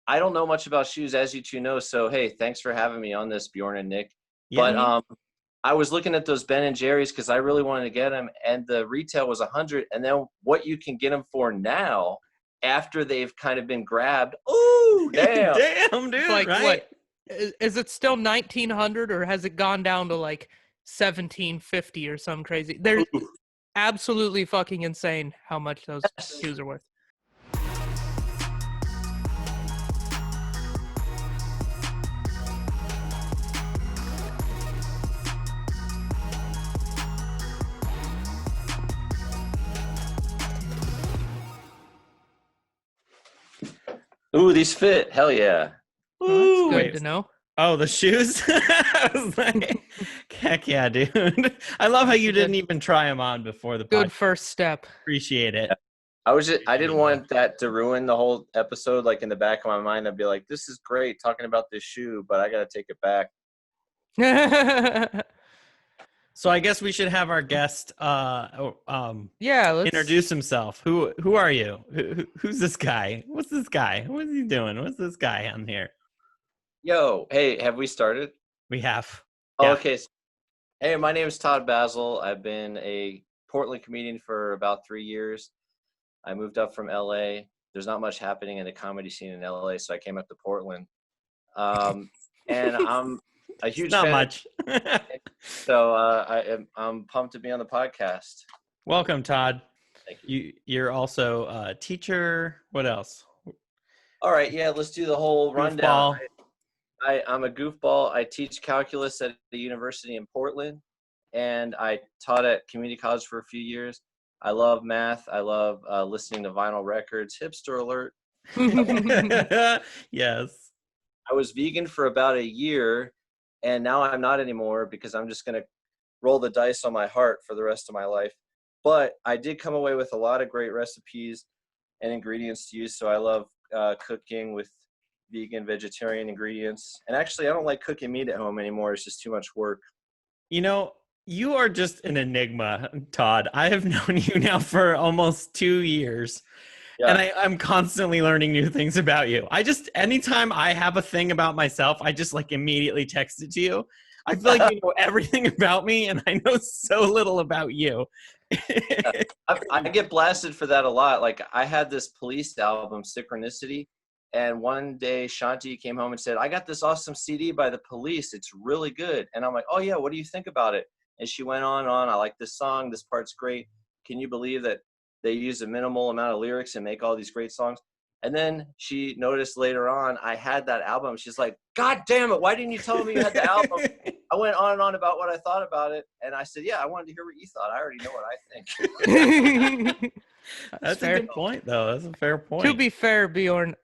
I don't know much about shoes, as you two know. So hey, thanks for having me on this, Bjorn and Nick. Yeah. But I was looking at those Ben and Jerry's because I really wanted to get them, and the retail was $100. And then what you can get them for now, after they've kind of been grabbed. Oh, damn, Damn, dude! It's like right? what? Is it still 1900 or has it gone down to like 1750 or something crazy? They're absolutely fucking insane how much those shoes are worth. Ooh, these fit. Hell yeah. Well, that's good Wait. to know. Oh, the shoes? I was like, heck yeah, dude. I love how you didn't even try them on before the Good podcast. first step. Appreciate it. I didn't want that to ruin the whole episode. Like in the back of my mind, I'd be like, this is great talking about this shoe, but I got to take it back. So I guess we should have our guest Yeah, let's introduce himself. Who are you? Who's this guy? What's this guy? What is he doing? What's this guy on here? Yo, hey, have we started? We have. Oh, Yeah. okay. Hey, my name is Todd Basil. I've been a Portland comedian for about 3 years. I moved up from LA. There's not much happening in the comedy scene in LA, so I came up to Portland. And I'm a huge Not fan. much. So I'm pumped to be on the podcast. Welcome, Todd. Thank You're also a teacher. What else? All right, yeah, let's do the whole rundown. Goofball. I'm a goofball. I teach calculus at the university in Portland, and I taught at community college for a few years. I love math. I love listening to vinyl records. Hipster alert. Yes. I was vegan for about a year, and now I'm not anymore because I'm just going to roll the dice on my heart for the rest of my life. But I did come away with a lot of great recipes and ingredients to use, so I love cooking with vegan, vegetarian ingredients. And actually, I don't like cooking meat at home anymore. It's just too much work. You know, you are just an enigma, Todd. I have known you now for almost 2 years. Yeah. And I'm constantly learning new things about you. Anytime I have a thing about myself, I just like immediately text it to you. I feel like you know everything about me and I know so little about you. I get blasted for that a lot. Like I had this Police album, Synchronicity. And one day Shanti came home and said, I got this awesome CD by the Police. It's really good. And I'm like, oh yeah, what do you think about it? And she went on. I like this song. This part's great. Can you believe that they use a minimal amount of lyrics and make all these great songs? And then she noticed later on I had that album. She's like, God damn it, why didn't you tell me you had the album? I went on and on about what I thought about it. And I said, yeah, I wanted to hear what you thought. I already know what I think. That's a good point, though. That's a fair point. To be fair, Bjorn,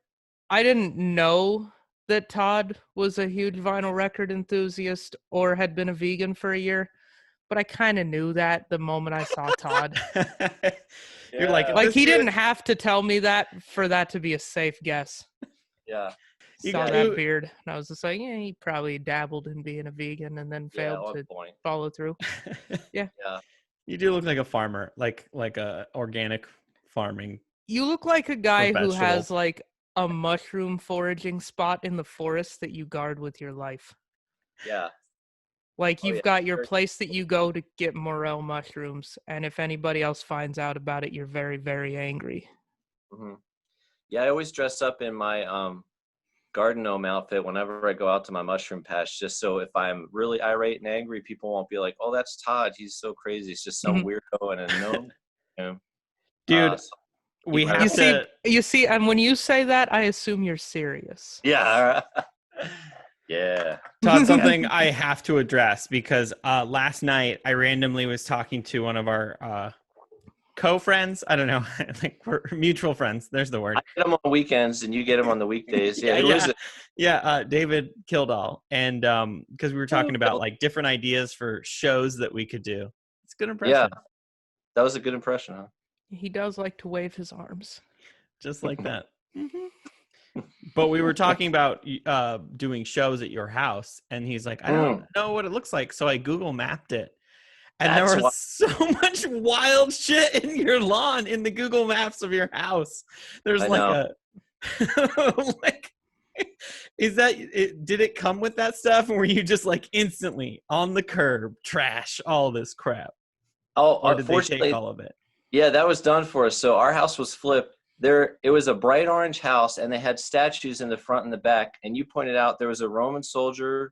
I didn't know that Todd was a huge vinyl record enthusiast or had been a vegan for a year, but I kind of knew that the moment I saw Todd. You're like he didn't have to tell me that for that to be a safe guess. Yeah. Saw that beard, and I was just like, yeah, he probably dabbled in being a vegan and then failed to follow through. Yeah. You do look like a farmer, like a organic farming. You look like a guy who has like a mushroom foraging spot in the forest that you guard with your life. Yeah. Like you've got your place that you go to get morel mushrooms, and if anybody else finds out about it, you're very, very angry. Mm-hmm. Yeah, I always dress up in my garden gnome outfit whenever I go out to my mushroom patch, just so if I'm really irate and angry, people won't be like, oh, that's Todd. He's so crazy. It's just some weirdo and a gnome. You know? Dude, we have You see, and when you say that, I assume you're serious. Yeah. Yeah. Todd, something I have to address because last night I randomly was talking to one of our co-friends. I don't know, like we're mutual friends. There's the word. I get them on weekends and you get them on the weekdays. Yeah. Who is it? Yeah. David Kildall. And because we were talking about like different ideas for shows that we could do. It's a good impression. Yeah. That was a good impression, huh? He does like to wave his arms. Just like that. But we were talking about doing shows at your house, and he's like, I don't know what it looks like. So I Google mapped it. And there was so much wild shit in your lawn in the Google Maps of your house. There's like Did it come with that stuff, or were you just like instantly on the curb, trash all this crap? Oh, Or did they unfortunately, take all of it? yeah, that was done for us. So our house was flipped. It was a bright orange house, and they had statues in the front and the back. And you pointed out there was a Roman soldier,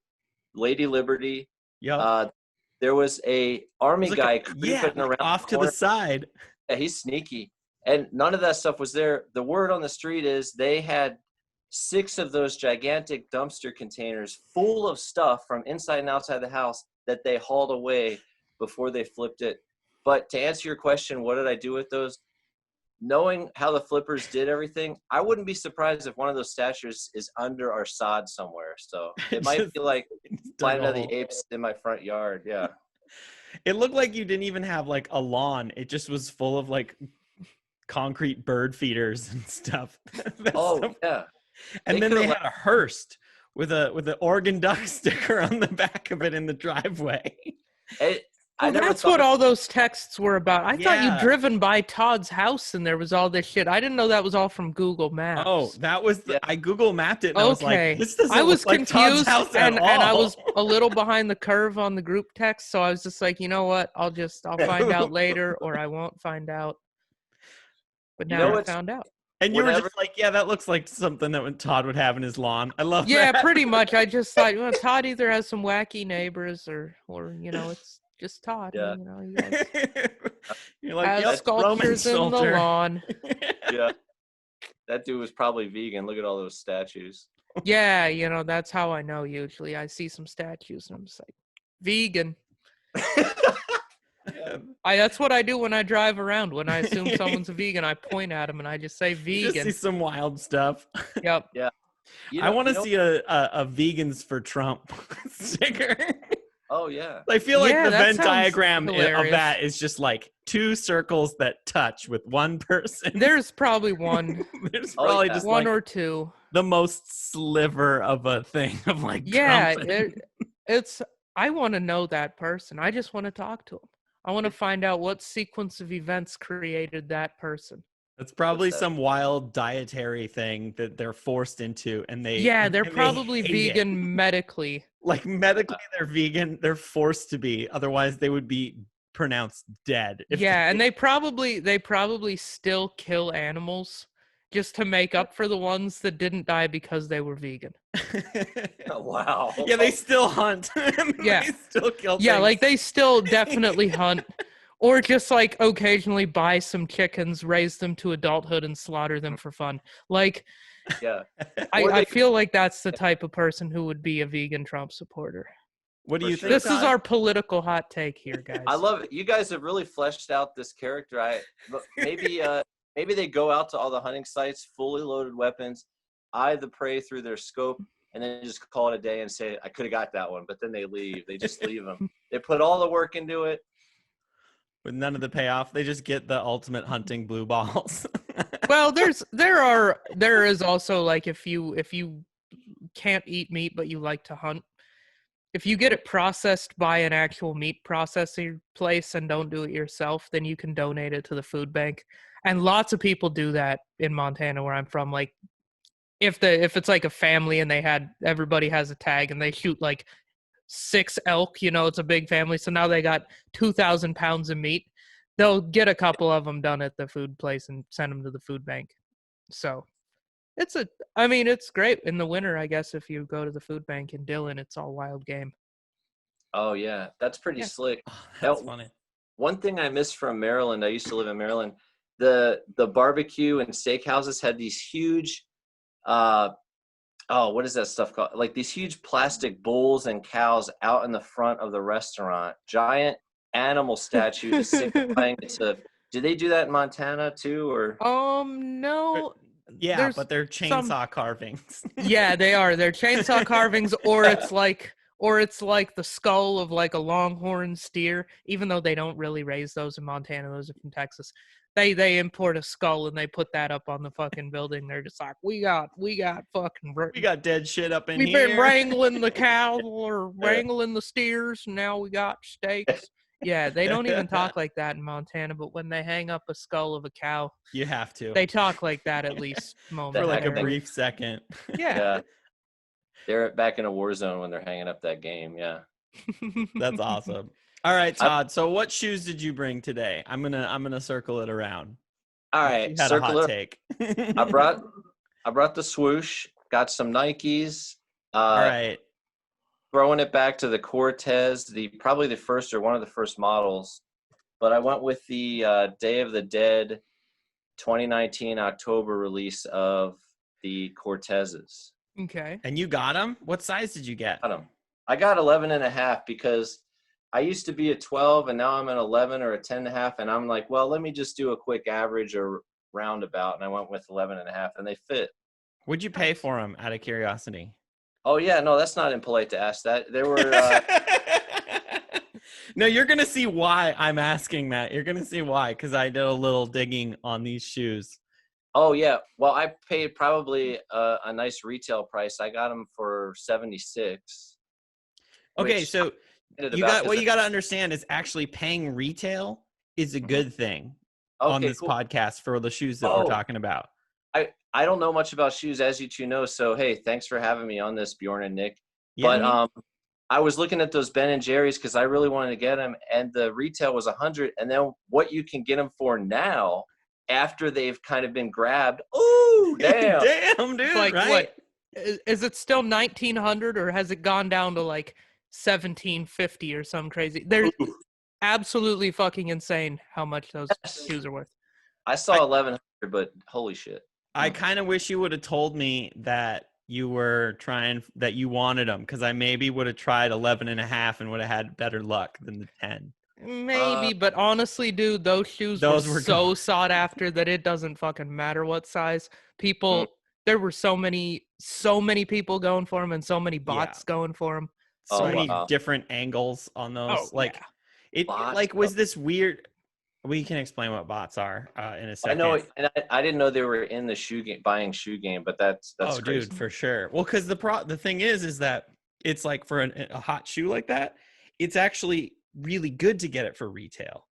Lady Liberty. Yep. There was a army Like guy creeping around off the to the side. Yeah, he's sneaky. And none of that stuff was there. The word on the street is they had 6 of those gigantic dumpster containers full of stuff from inside and outside the house that they hauled away before they flipped it. But to answer your question, what did I do with those? Knowing how the flippers did everything, I wouldn't be surprised if one of those statues is under our sod somewhere. So it might be like Planet of the Apes in my front yard. Yeah. It looked like you didn't even have like a lawn. It just was full of like concrete bird feeders and stuff. Yeah. And then they had a hearse with an Oregon Duck sticker on the back of it in the driveway. That's what all those texts were about. I thought you'd driven by Todd's house and there was all this shit. I didn't know that was all from Google Maps. Oh, that was I Google mapped it and I was like, this doesn't I was look like Todd's confused house at all. And I was a little behind the curve on the group text, so I was just like, you know what? I'll find out later, or I won't find out. But now I found out. And you were just like, yeah, that looks like something that Todd would have in his lawn. I love that. Yeah, pretty much. I just thought, well, Todd either has some wacky neighbors or it's just Todd. Yeah. You guys You're like, has sculptures in the lawn. Yeah. That dude was probably vegan. Look at all those statues. Yeah, that's how I know usually. I see some statues and I'm just like, vegan. That's what I do when I drive around. When I assume someone's a vegan, I point at them and I just say vegan. You just see some wild stuff. Yep. Yeah. I want to see a vegans for Trump sticker. Oh, yeah. I feel like the Venn diagram of that is just like 2 circles that touch with one person. There's probably one. There's probably just one like or two. The most sliver of a thing of like it's I want to know that person. I just want to talk to him. I want to find out what sequence of events created that person. It's probably some wild dietary thing that they're forced into, and they're probably vegan medically. Like medically, they're vegan. They're forced to be, otherwise they would be pronounced dead. And they probably still kill animals just to make up for the ones that didn't die because they were vegan. Oh, wow. Yeah, they still hunt. Yeah, they still kill. Yeah, things. like they still definitely hunt. Or just like occasionally buy some chickens, raise them to adulthood, and slaughter them for fun. Like, yeah, I feel like that's the type of person who would be a vegan Trump supporter. What do you think? This is our political hot take here, guys. I love it. You guys have really fleshed out this character. Maybe they go out to all the hunting sites, fully loaded weapons, eye the prey through their scope, and then just call it a day and say, I could have got that one, but then they leave. They just leave them. They put all the work into it. With none of the payoff, they just get the ultimate hunting blue balls. Well, there is also like if you can't eat meat but you like to hunt, if you get it processed by an actual meat processing place and don't do it yourself, then you can donate it to the food bank. And lots of people do that in Montana, where I'm from. Like if it's like a family and everybody has a tag and they shoot like 6 elk, it's a big family, so now they got 2,000 pounds of meat. They'll get a couple of them done at the food place and send them to the food bank. So it's great in the winter, I guess. If you go to the food bank in Dillon, it's all wild game. Oh yeah, that's pretty slick. Oh, that's funny. One thing I miss from Maryland, I used to live in Maryland, the barbecue and steakhouses had these huge what is that stuff called? Like these huge plastic bulls and cows out in the front of the restaurant. Giant animal statues signifying it's a. Do they do that in Montana too, or? No. Yeah, but they're chainsaw carvings. Yeah, they are. They're chainsaw carvings, or it's like the skull of like a longhorn steer. Even though they don't really raise those in Montana, those are from Texas. They import a skull and they put that up on the fucking building. They're just like, we got dead shit up in here. We've been wrangling the cows or wrangling the steers, and now we got steaks. Yeah, they don't even talk like that in Montana, but when they hang up a skull of a cow, you have to. They talk like that at least momentarily. For like a brief second. Yeah. They're back in a war zone when they're hanging up that game. Yeah. That's awesome. All right, Todd. So what shoes did you bring today? I'm gonna circle it around. All You right, had a hot take. I brought the swoosh. Got some Nikes. All right. Throwing it back to the Cortez, probably the first or one of the first models, but I went with the Day of the Dead 2019 October release of the Cortezes. Okay. And you got them? What size did you get? I got 11 and a half because I used to be a 12 and now I'm an 11 or a 10 and a half. And I'm like, well, let me just do a quick average or roundabout. And I went with 11 and a half and they fit. What'd you pay for them out of curiosity? Oh yeah, no, that's not impolite to ask that. There were. No, you're gonna see why I'm asking that. You're gonna see why, because I did a little digging on these shoes. Oh yeah, well I paid probably a nice retail price. I got them for $76. Okay, so you got to understand is actually paying retail is a good thing on this podcast for the shoes that we're talking about. I don't know much about shoes, as you two know. So, hey, thanks for having me on this, Bjorn and Nick. Yeah. But I was looking at those Ben & Jerry's because I really wanted to get them, and the retail was $100. And then what you can get them for now, after they've kind of been grabbed, ooh, damn. Damn, dude, like, right? What, is it still 1900 or has it gone down to like 1750 or something crazy? They're absolutely fucking insane how much those shoes are worth. I saw 1100, but holy shit. I kind of wish you would have told me that you you wanted them, because I maybe would have tried 11 and a half and would have had better luck than the 10. Maybe, but honestly, dude, those shoes were so sought after that it doesn't fucking matter what size. There were so many people going for them and so many bots going for them. So many different angles on those. Was this weird? We can explain what bots are in a second. I know, and I didn't know they were in the buying shoe game, but that's crazy. Dude, for sure. Well, because the thing is that it's like for a hot shoe like that, it's actually really good to get it for retail.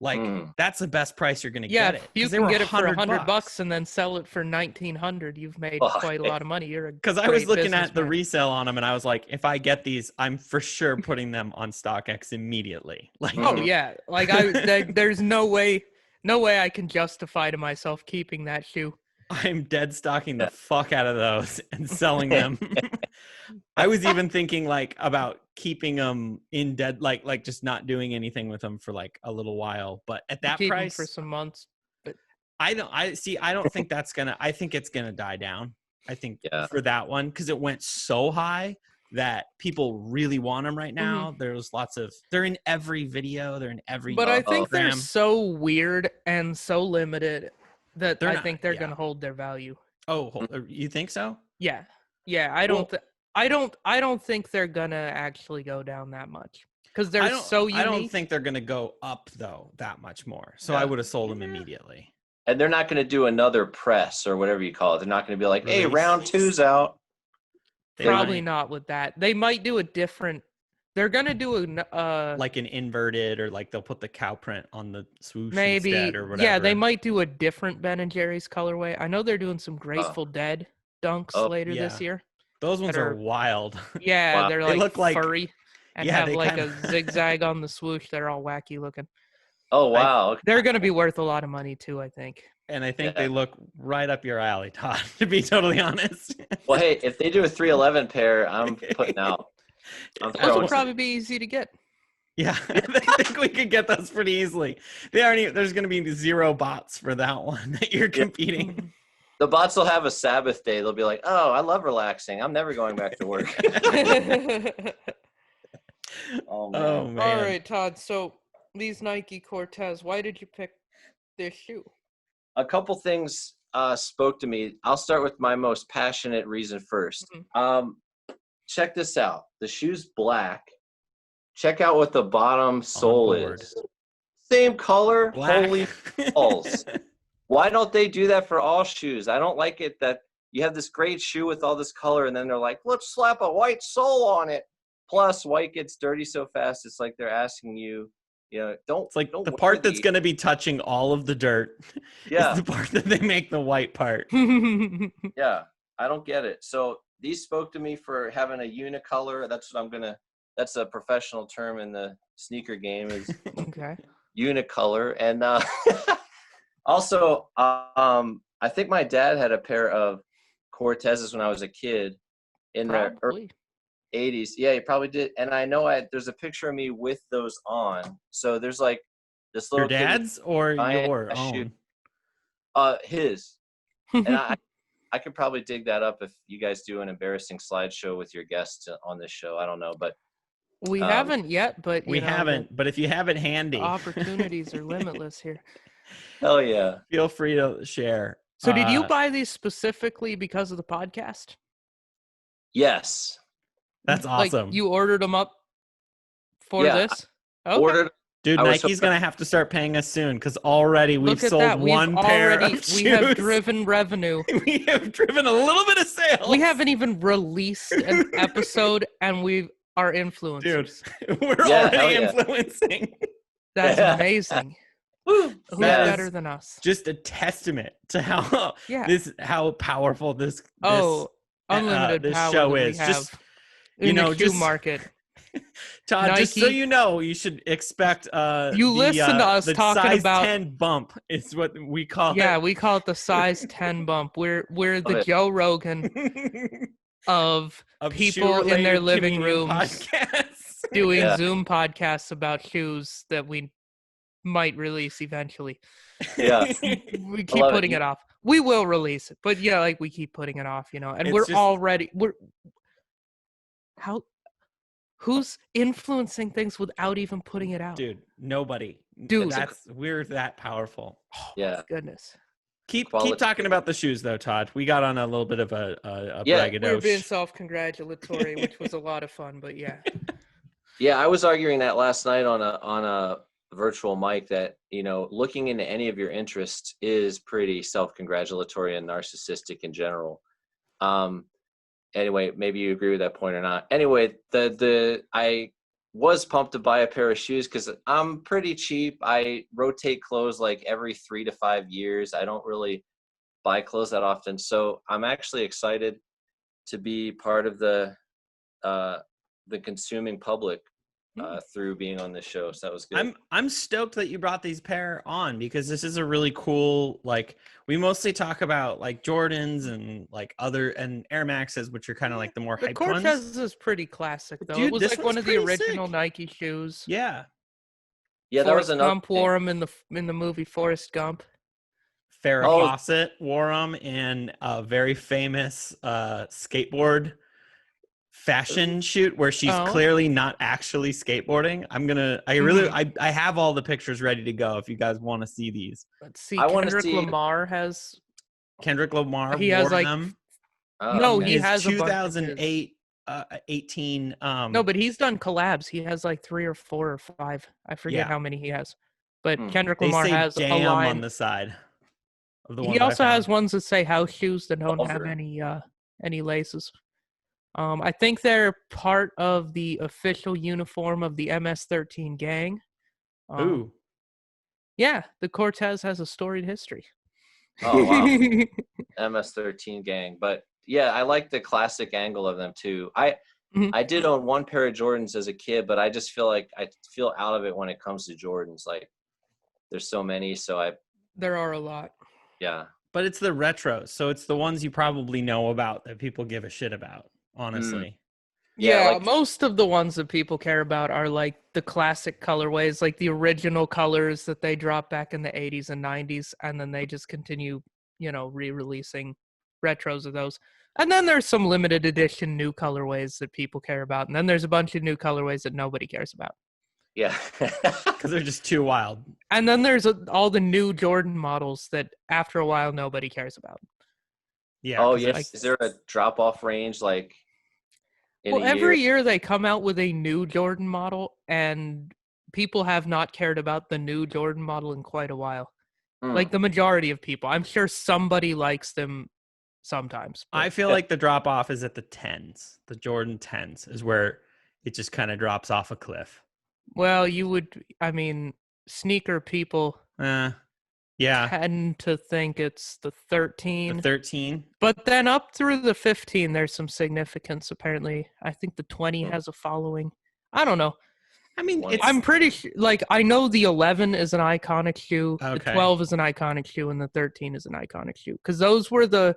Like that's the best price you're going to get it. You can get it for $100 and then sell it for $1,900. You've made quite a lot of money. Because I was looking at the resale on them and I was like, if I get these, I'm for sure putting them on StockX immediately. Like, oh yeah, like there's no way I can justify to myself keeping that shoe. I'm dead stocking the fuck out of those and selling them. I was even thinking like about keeping them in dead, like just not doing anything with them for like a little while. But at that price, for some months. But I don't think that's gonna. I think it's gonna die down. I think for that one, because it went so high that people really want them right now. There's they're in every video. They're in every. But I think they're so weird and so limited that I think they're going to hold their value. Oh, you think so? Yeah. I don't think they're going to actually go down that much because they're so unique. I don't think they're going to go up though that much more. So I would have sold them immediately. And they're not going to do another press or whatever you call it. They're not going to be like, "Hey, round 2's out." Probably not with that. They might do a different. They're gonna do like an inverted, or like they'll put the cow print on the swoosh maybe instead or whatever. Yeah, they might do a different Ben & Jerry's colorway. I know they're doing some Grateful Dead dunks later this year. Those ones are wild. Yeah, they're like they look like furry and have like a zigzag on the swoosh. They're all wacky looking. Oh wow! They're gonna be worth a lot of money too, I think. And I think they look right up your alley, Todd. To be totally honest. Well, hey, if they do a 311 pair, I'm putting out. Those will probably be easy to get. Yeah, I think we could get those pretty easily. There's going to be 0 bots for that one that you're competing. The bots will have a Sabbath day. They'll be like, "Oh, I love relaxing. I'm never going back to work." Oh man! All right, Todd. So these Nike Cortez, why did you pick this shoe? A couple things spoke to me. I'll start with my most passionate reason first. Check this out. The shoe's black. Check out what the bottom sole is. Same color. Black. Holy balls. Why don't they do that for all shoes? I don't like it that you have this great shoe with all this color and then they're like, let's slap a white sole on it. Plus, white gets dirty so fast. It's like they're asking you, don't. It's like the part that's going to be touching all of the dirt. Yeah. Is the part that they make the white part. Yeah. I don't get it. So these spoke to me for having a unicolor. That's a professional term in the sneaker game, is Okay. unicolor. And also, I think my dad had a pair of Cortezes when I was a kid in the early Probably. 80s. Yeah, he probably did. And I know there's a picture of me with those on. So there's like this Your little kid with dad's or giant your shoe. own? His. And I could probably dig that up if you guys do an embarrassing slideshow with your guests on this show. I don't know, but We haven't yet, but We haven't, but if you have it handy, opportunities are limitless here. Hell yeah. Feel free to share. So did you buy these specifically because of the podcast? Yes. That's awesome. Like you ordered them up for this? Okay. Ordered. Dude, Nike's going to have to start paying us soon because already we've sold one pair of shoes. We have driven revenue. We have driven a little bit of sales. We haven't even released an episode and we are influencers. Dude, we're already influencing. That's amazing. Who's better than us? Just a testament to how powerful this unlimited this power show is. Just in the shoe market. Todd, Nike, just so you know, you should expect listen to us the talking size about 10 bump is what we call it. Yeah, we call it the size 10 bump. We're the Joe Rogan of people in their living rooms doing Zoom podcasts about shoes that we might release eventually. Yeah. We keep putting it off. We will release it, but we keep putting it off, and who's influencing things without even putting it out? Dude, nobody. Dude, we're that powerful. Oh, yeah. Goodness. Keep talking about the shoes though, Todd. We got on a little bit of a braggadocio. We were being self-congratulatory, which was a lot of fun, but yeah. Yeah, I was arguing that last night on a virtual mic that, looking into any of your interests is pretty self-congratulatory and narcissistic in general. Anyway, maybe you agree with that point or not. Anyway, I was pumped to buy a pair of shoes because I'm pretty cheap. I rotate clothes like every 3 to 5 years. I don't really buy clothes that often. So I'm actually excited to be part of the consuming public through being on this show. So that was good. I'm stoked that you brought these pair on because this is a really cool, we mostly talk about Jordans and and Air Maxes, which are kind of the more hyped ones. The Cortez is pretty classic though. Dude, it was one of the original sick. Nike shoes. Yeah. Yeah, that was another Gump wore them in the movie Forrest Gump. Farrah Fawcett wore them in a very famous skateboard fashion shoot where she's clearly not actually skateboarding. I have all the pictures ready to go if you guys want to see these. Let's see. Kendrick Lamar he has them. He has 2008 18 No, but he's done collabs. He has 3 or 4 or 5. I forget how many he has. But Kendrick Lamar has a line on the side of the one. He also has ones that say house shoes that don't have any laces. I think they're part of the official uniform of the MS-13 gang. Ooh. Yeah, the Cortez has a storied history. Oh, wow. MS-13 gang. But yeah, I like the classic angle of them too. I did own one pair of Jordans as a kid, but I just feel I feel out of it when it comes to Jordans. There's so many, there are a lot. Yeah. But it's the retros, so it's the ones you probably know about that people give a shit about. Honestly. Yeah, most of the ones that people care about are the classic colorways, the original colors that they dropped back in the 80s and 90s, and then they just continue, re-releasing retros of those. And then there's some limited edition new colorways that people care about, and then there's a bunch of new colorways that nobody cares about. Yeah. Because they're just too wild. And then there's all the new Jordan models that after a while nobody cares about. Yeah. Oh, yes. Is there a drop-off range every year they come out with a new Jordan model, and people have not cared about the new Jordan model in quite a while. The majority of people. I'm sure somebody likes them sometimes. I feel like the drop-off is at the 10s. The Jordan 10s is where it just kind of drops off a cliff. Well, sneaker people Yeah. tend to think it's the 13. The 13. But then up through the 15, there's some significance, apparently. I think the 20 has a following. I don't know. I mean, it's... I'm pretty sure, like, I know the 11 is an iconic shoe, the 12 is an iconic shoe, and the 13 is an iconic shoe. Because those were the...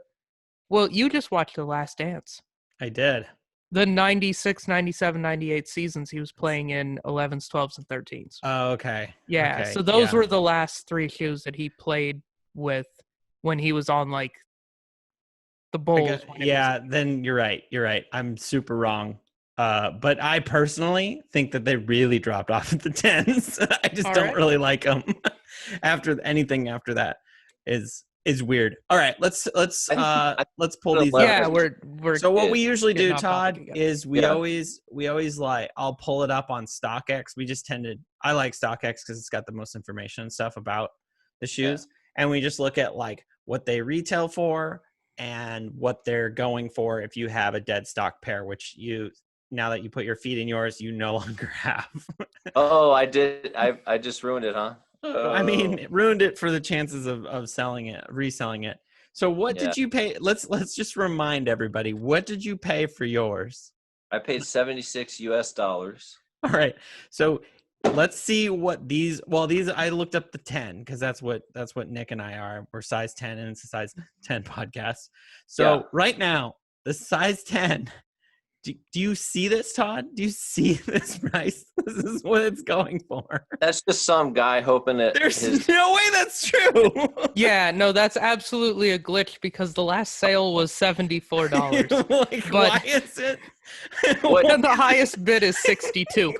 Well, you just watched The Last Dance. I did. The 96, 97, 98 seasons, he was playing in 11s, 12s, and 13s. Oh, okay. Yeah, okay. so those were the last 3 shoes that he played with when he was on, like, the Bulls. Then you're right. You're right. I'm super wrong. But I personally think that they really dropped off at the 10s. I just don't really like them. Anything after that is weird. All right, let's pull these. Yeah, we're. So what we usually do, Todd, is we always like, I'll pull it up on StockX. I like StockX because it's got the most information and stuff about the shoes, and we just look at like what they retail for and what they're going for if you have a dead stock pair, which you, now that you put your feet in yours, you no longer have. Oh, I did. I just ruined it, huh? I mean, it ruined it for the chances of reselling it. So what did you pay? Let's just remind everybody, what did you pay for yours? I paid $76. All right. So let's see what these, I looked up the 10 because that's what Nick and I are. We're size 10 and it's a size 10 podcast. So right now, the size 10, do you see this, Todd? Do you see this price? This is what it's going for. That's just some guy hoping that there's no way that's true. Yeah, no, that's absolutely a glitch because the last sale was $74. Like, why is it? And the highest bid is $62.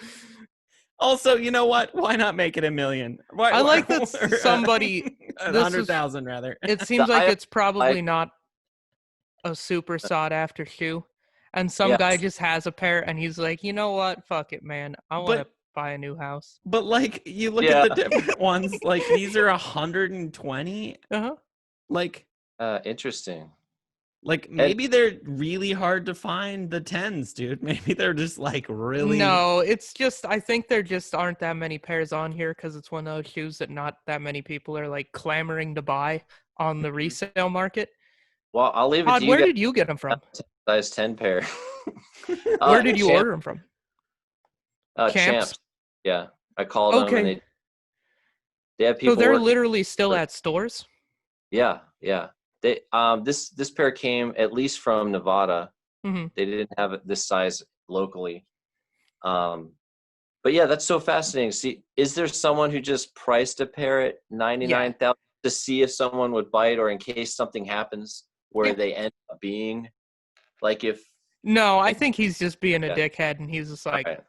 Also, you know what? Why not make it $1 million? I like that somebody 100,000 rather. It seems like it's probably not a super sought after shoe. And some guy just has a pair and he's like, you know what? Fuck it, man. I want to buy a new house. But like, you look at the different ones, like these are 120. Like, interesting. Like maybe they're really hard to find, the 10s, dude. Maybe they're just like really. No, it's just, I think there just aren't that many pairs on here because it's one of those shoes that not that many people are like clamoring to buy on the resale market. Well, I'll leave it Todd, to you. Where did you get them from? Size 10 pair. Where did you order them from? Champs. Yeah, I called them. And they have people. So they're literally still at stores. Yeah. They this pair came at least from Nevada. Mm-hmm. They didn't have this size locally. But yeah, that's so fascinating. See, is there someone who just priced a pair at $99,000 to see if someone would bite, or in case something happens where they end up being like if? No, I think he's just being a dickhead, and he's just like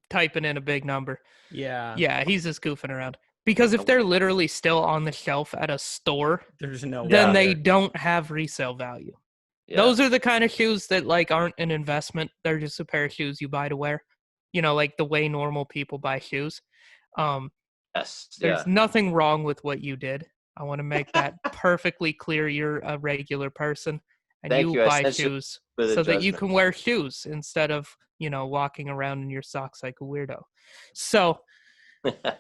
typing in a big number. Yeah, he's just goofing around. Because if they're literally still on the shelf at a store, then they don't have resale value. Yeah. Those are the kind of shoes that like aren't an investment. They're just a pair of shoes you buy to wear. You know, like the way normal people buy shoes. There's nothing wrong with what you did. I want to make that perfectly clear. You're a regular person and you buy shoes so that you can wear shoes instead of, you know, walking around in your socks like a weirdo. So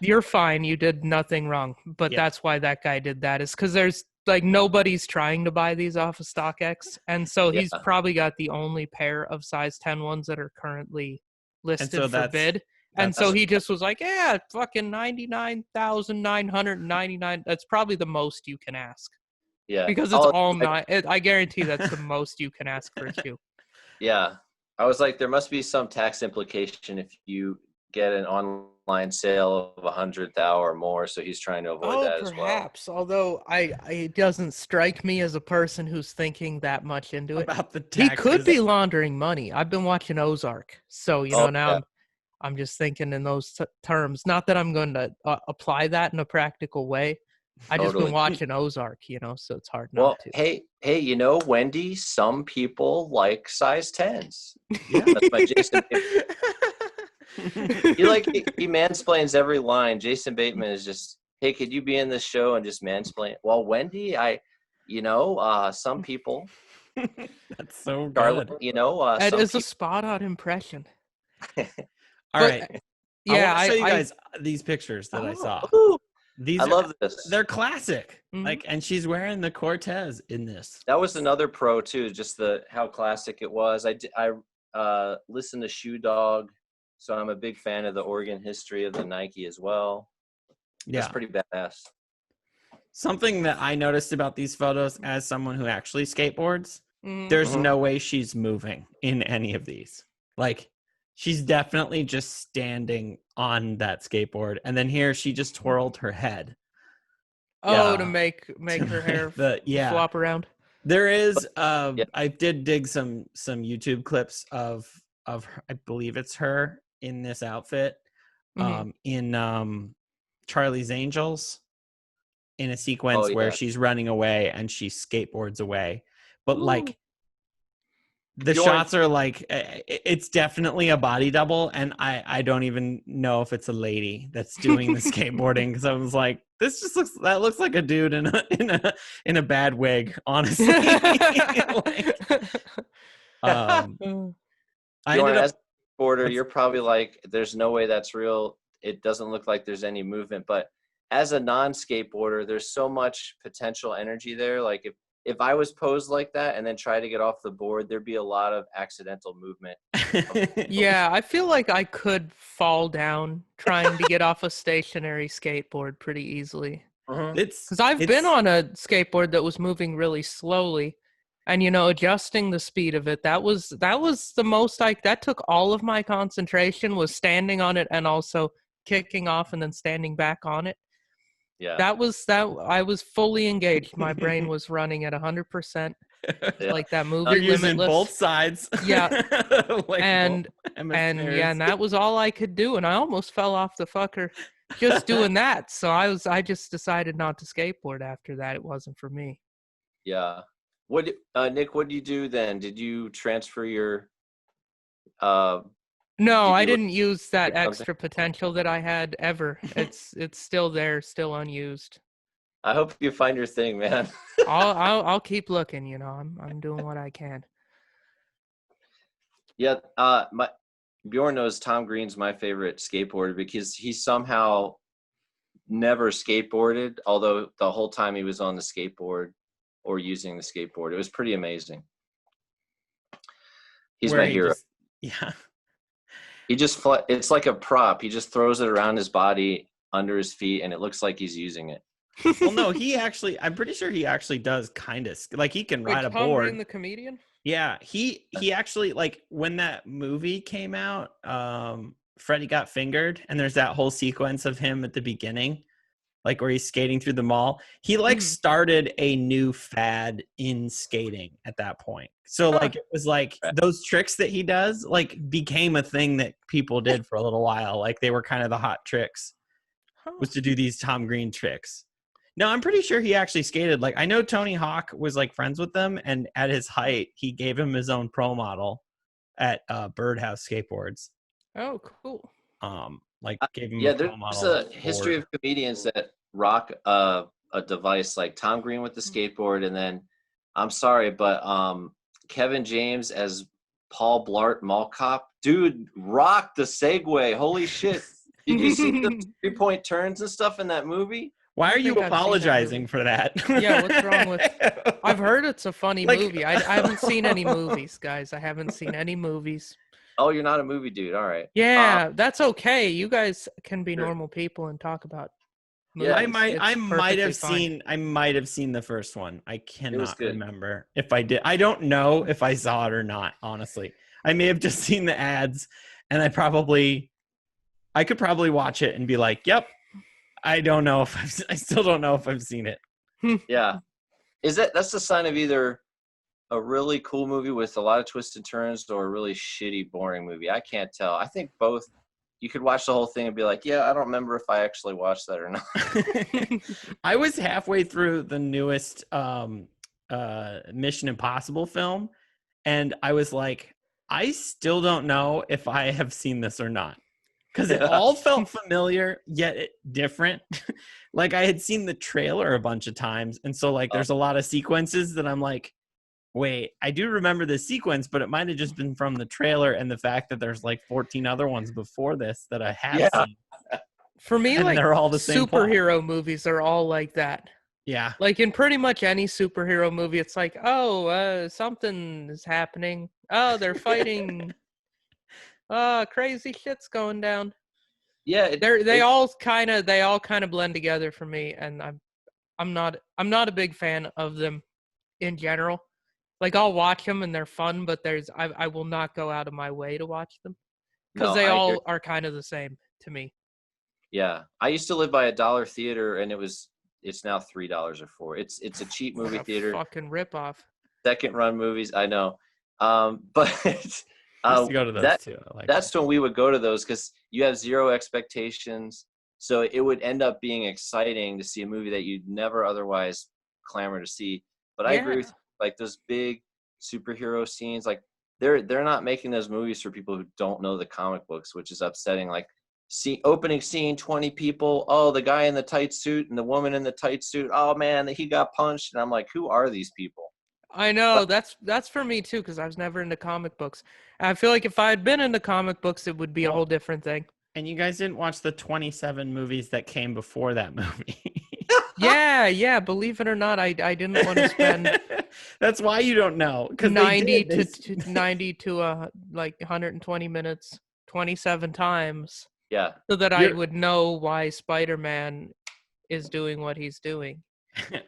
you're fine. You did nothing wrong. But that's why that guy did that, is because there's like nobody's trying to buy these off of StockX. And so he's probably got the only pair of size 10 ones that are currently listed for bid. And so he just was like, yeah, fucking $99,999. That's probably the most you can ask. Yeah. Because it's I guarantee that's the most you can ask for a shoe. Yeah. I was like, there must be some tax implication if you get an online sale of 100,000 or more, so he's trying to avoid that as well. Perhaps, although it doesn't strike me as a person who's thinking that much into it. About the taxes. He could be laundering money. I've been watching Ozark, so now I'm just thinking in those terms. Not that I'm going to apply that in a practical way. I just been watching Ozark, so it's hard not to. Hey, Wendy, some people like size 10s. Yeah, that's my Jason. He mansplains every line. Jason Bateman is just, hey, could you be in this show and just mansplain? Well, Wendy, some people. That's so good. Charlotte, that is a spot-on impression. All right. Yeah, I want to show you guys these pictures that I saw. I love this. They're classic. Mhm. Like, and she's wearing the Cortez in this. That was another pro too, just how classic it was. I listened to Shoe Dog, so I'm a big fan of the Oregon history of the Nike as well. Yeah. That's pretty badass. Something that I noticed about these photos as someone who actually skateboards, Mhm. there's no way she's moving in any of these. Like, she's definitely just standing on that skateboard. And then here she just twirled her head. Oh, to make her hair flop around. There is I did dig some YouTube clips of her, I believe it's her in this outfit in Charlie's Angels, in a sequence where she's running away and she skateboards away. But like the shots are like, it's definitely a body double, and I don't even know if it's a lady that's doing the skateboarding, because I was like, this just looks like a dude in a bad wig, honestly. Like, I ended up, as a skateboarder, you're probably like, there's no way that's real. It doesn't look like there's any movement. But as a non-skateboarder, there's so much potential energy there. Like if I was posed like that and then try to get off the board, there'd be a lot of accidental movement. Yeah, I feel like I could fall down trying to get off a stationary skateboard pretty easily. Because I've been on a skateboard that was moving really slowly, and adjusting the speed of it. That was the most that took all of my concentration, was standing on it and also kicking off and then standing back on it. Yeah, I was fully engaged. My brain was running at 100%. Like that movie, you're using Limitless. both sides. Yeah, like and that was all I could do, and I almost fell off the fucker just doing that. So I just decided not to skateboard after that. It wasn't for me. Yeah. What Nick? What did you do then? Did you transfer your? No, I didn't use that extra potential that I had ever. It's still there, still unused. I hope you find your thing, man. I'll keep looking. I'm doing what I can. Yeah, Bjorn knows Tom Green's my favorite skateboarder because he somehow never skateboarded, although the whole time he was on the skateboard or using the skateboard. It was pretty amazing. He's my hero. He just it's like a prop. He just throws it around his body under his feet, and it looks like he's using it. Well, no, I'm pretty sure he actually does kind of, like, he can ride a board. Tom, the comedian? Yeah, he actually, like, when that movie came out, Freddie Got Fingered, and there's that whole sequence of him at the beginning, like where he's skating through the mall. He like started a new fad in skating at that point. So like it was like those tricks that he does like became a thing that people did for a little while. Like they were kind of the hot tricks, was to do these Tom Green tricks. No, I'm pretty sure he actually skated. Like I know Tony Hawk was like friends with them, and at his height, he gave him his own pro model at Birdhouse Skateboards. Oh, cool. Like gave him a pro model. There's a history of comedians that rock a device, like Tom Green with the skateboard, and then I'm sorry, but Kevin James as Paul Blart Mall Cop, dude, rocked the Segway. Holy shit! Did you see the 3-point turns and stuff in that movie? Why are you apologizing for that? Yeah, what's wrong with? I've heard it's a funny movie. I haven't seen any movies, guys. I haven't seen any movies. Oh, you're not a movie dude. All right. Yeah, that's okay. You guys can be normal people and talk about movies. Yeah, I might have seen the first one. I cannot remember if I did. I don't know if I saw it or not, honestly. I may have just seen the ads, and I could probably watch it and be like, "Yep." I still don't know if I've seen it. Yeah. That's the sign of either a really cool movie with a lot of twists and turns or a really shitty, boring movie. I can't tell. I think both. You could watch the whole thing and be like, yeah, I don't remember if I actually watched that or not. I was halfway through the newest Mission Impossible film, and I was like, I still don't know if I have seen this or not. Because it all felt familiar, yet different. Like I had seen the trailer a bunch of times. And so like there's a lot of sequences that I'm like, wait, I do remember this sequence, but it might have just been from the trailer and the fact that there's like 14 other ones before this that I have seen. For me, and like, they're all the same plot. superhero movies are all like that. Yeah. Like, in pretty much any superhero movie, it's like, oh, something is happening. Oh, they're fighting. Crazy shit's going down. Yeah, They all kind of blend together for me, and I'm not a big fan of them in general. Like, I'll watch them and they're fun, but I will not go out of my way to watch them because no, they I all agree. are kind of the same to me. Yeah, I used to live by a dollar theater, and it's now $3 or $4. It's a cheap movie What a theater. fucking ripoff. Second run movies, I know. But I used to go to those too. I like that's when we would go to those because you have zero expectations. So it would end up being exciting to see a movie that you'd never otherwise clamor to see. But I agree with you, like those big superhero scenes, like they're not making those movies for people who don't know the comic books, which is upsetting. Like opening scene, 20 people. Oh, the guy in the tight suit and the woman in the tight suit. Oh man, he got punched. And I'm like, who are these people? I know, that's for me too, because I was never into comic books. I feel like if I had been into comic books, it would be a whole different thing. And you guys didn't watch the 27 movies that came before that movie. Yeah. Believe it or not, I didn't want to spend That's why you don't know. 90 to like 120 minutes 27 times. Yeah. So that I would know why Spider-Man is doing what he's doing.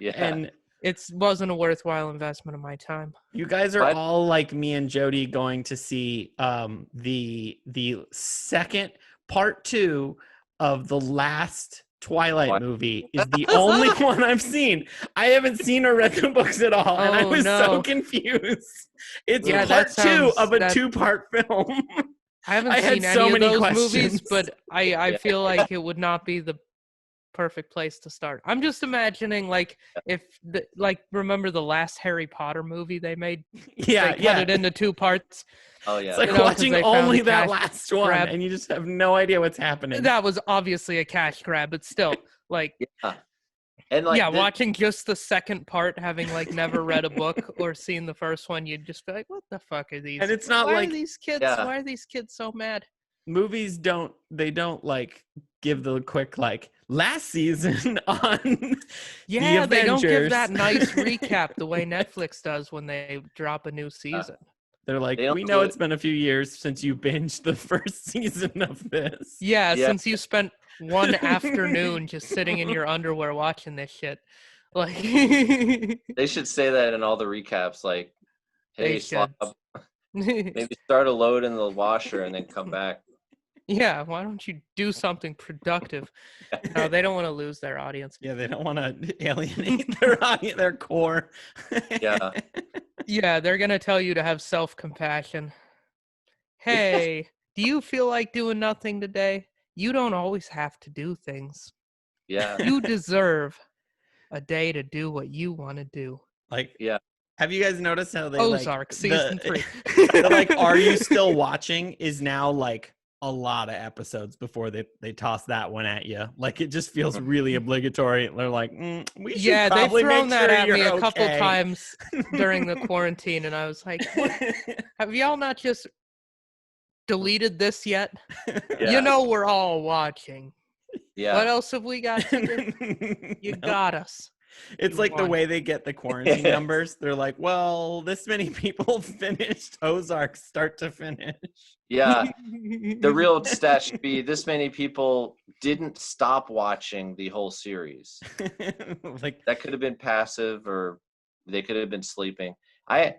Yeah. And it wasn't a worthwhile investment of my time. You guys are all like me and Jody going to see the second part 2 of the last Twilight movie is the only one I've seen. I haven't seen or read the books at all, and I was so confused. It's part 2 of a 2-part film. I haven't seen any of those movies, but I feel like it would not be the perfect place to start. I'm just imagining, like, if remember the last Harry Potter movie they made? Yeah, they cut it into 2 parts. Oh yeah, it's like watching only that last one, and you just have no idea what's happening. That was obviously a cash grab, but still, like, and like watching just the second part, having like never read a book or seen the first one, you'd just be like, "What the fuck are these?" And it's not why like are these kids. Why are these kids so mad? Movies don't like give the quick like last season on the Avengers. They don't give that nice recap the way Netflix does when they drop a new season. They're like, we know it's been a few years since you binged the first season of this. Yeah, since you spent one afternoon just sitting in your underwear watching this shit. Like, they should say that in all the recaps, like, hey, slob, maybe start a load in the washer and then come back. Yeah, why don't you do something productive? No, they don't want to lose their audience. Yeah, they don't want to alienate their audience, their core. Yeah. Yeah, they're going to tell you to have self-compassion. Hey, do you feel like doing nothing today? You don't always have to do things. Yeah. You deserve a day to do what you want to do. Like, yeah. Have you guys noticed how they Ozark season 3? They're like, are you still watching? Is now like a lot of episodes before they toss that one at you. Like it just feels really obligatory. They're like, we should probably they've thrown make that sure at me you're a couple okay. times during the quarantine, and I was like, have y'all not just deleted this yet? Yeah. You know we're all watching. Yeah. What else have we got to do? You got us. It's like the way they get the quarantine numbers. They're like, well, this many people finished Ozark start to finish. Yeah. The real stat should be this many people didn't stop watching the whole series. Like that could have been passive or they could have been sleeping. I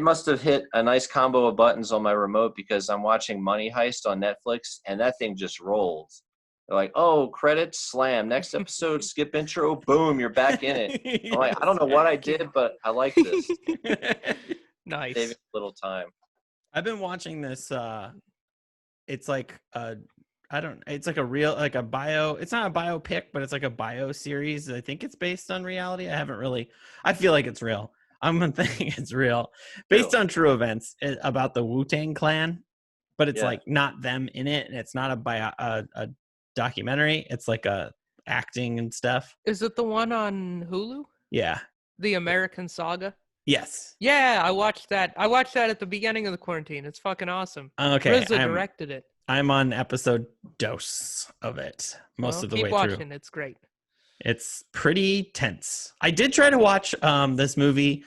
must have hit a nice combo of buttons on my remote because I'm watching Money Heist on Netflix and that thing just rolls. They're like, oh, credits, slam. Next episode, skip intro, boom, you're back in it. I'm like, I don't know what I did, but I like this. Nice. Saving a little time. I've been watching this. It's like it's like a real, like a bio. It's not a biopic, but it's like a bio series. I think it's based on reality. I feel like it's real. I'm gonna think it's real, based on true events about the Wu-Tang Clan, but it's like not them in it, and it's not a documentary. It's like a acting and stuff. Is it the one on Hulu? Yeah. The American Saga? Yes. Yeah, I watched that. I watched that at the beginning of the quarantine. It's fucking awesome. Okay. RZA directed it. I'm on episode dose of it most of the way keep through. watching. It's great. It's pretty tense. I did try to watch this movie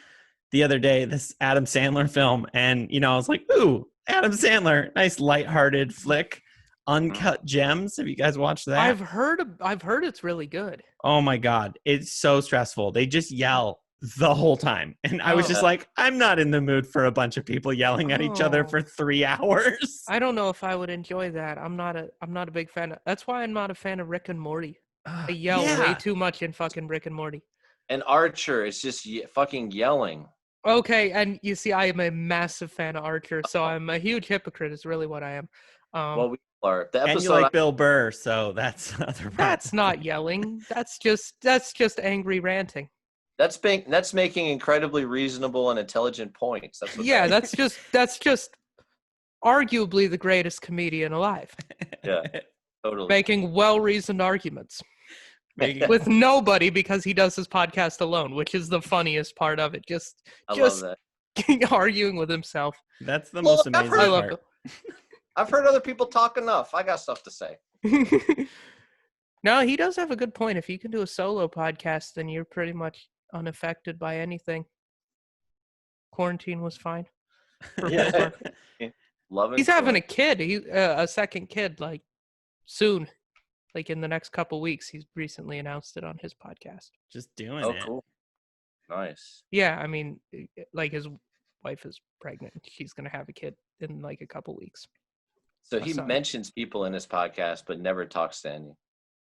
the other day, this Adam Sandler film, and I was like, ooh, Adam Sandler, nice lighthearted flick. Uncut Gems. Have you guys watched that? I've heard it's really good. Oh my God. It's so stressful. They just yell the whole time. And I was just like, I'm not in the mood for a bunch of people yelling at each other for 3 hours. I don't know if I would enjoy that. I'm not a big fan. That's why I'm not a fan of Rick and Morty. They yell way too much in fucking Rick and Morty. And Archer is just fucking yelling. Okay, and you see, I am a massive fan of Archer, so I'm a huge hypocrite is really what I am. Well, we are. The and you like Bill Burr, so that's other problem. That's not yelling. That's just angry ranting. That's making incredibly reasonable and intelligent points. That's what that's just arguably the greatest comedian alive. Yeah, totally. Making well-reasoned arguments. With nobody, because he does his podcast alone, which is the funniest part of it. I love that. Arguing with himself. That's the most amazing part. I've heard other people talk enough. I got stuff to say. No, he does have a good point. If you can do a solo podcast, then you're pretty much unaffected by anything. Quarantine was fine. Yeah. He's having a kid. A second kid, like soon. Like in the next couple weeks. He's recently announced it on his podcast. Just doing it. Oh, cool. Nice. Yeah, I mean, like his wife is pregnant. She's going to have a kid in like a couple weeks. So he mentions people in his podcast, but never talks to any.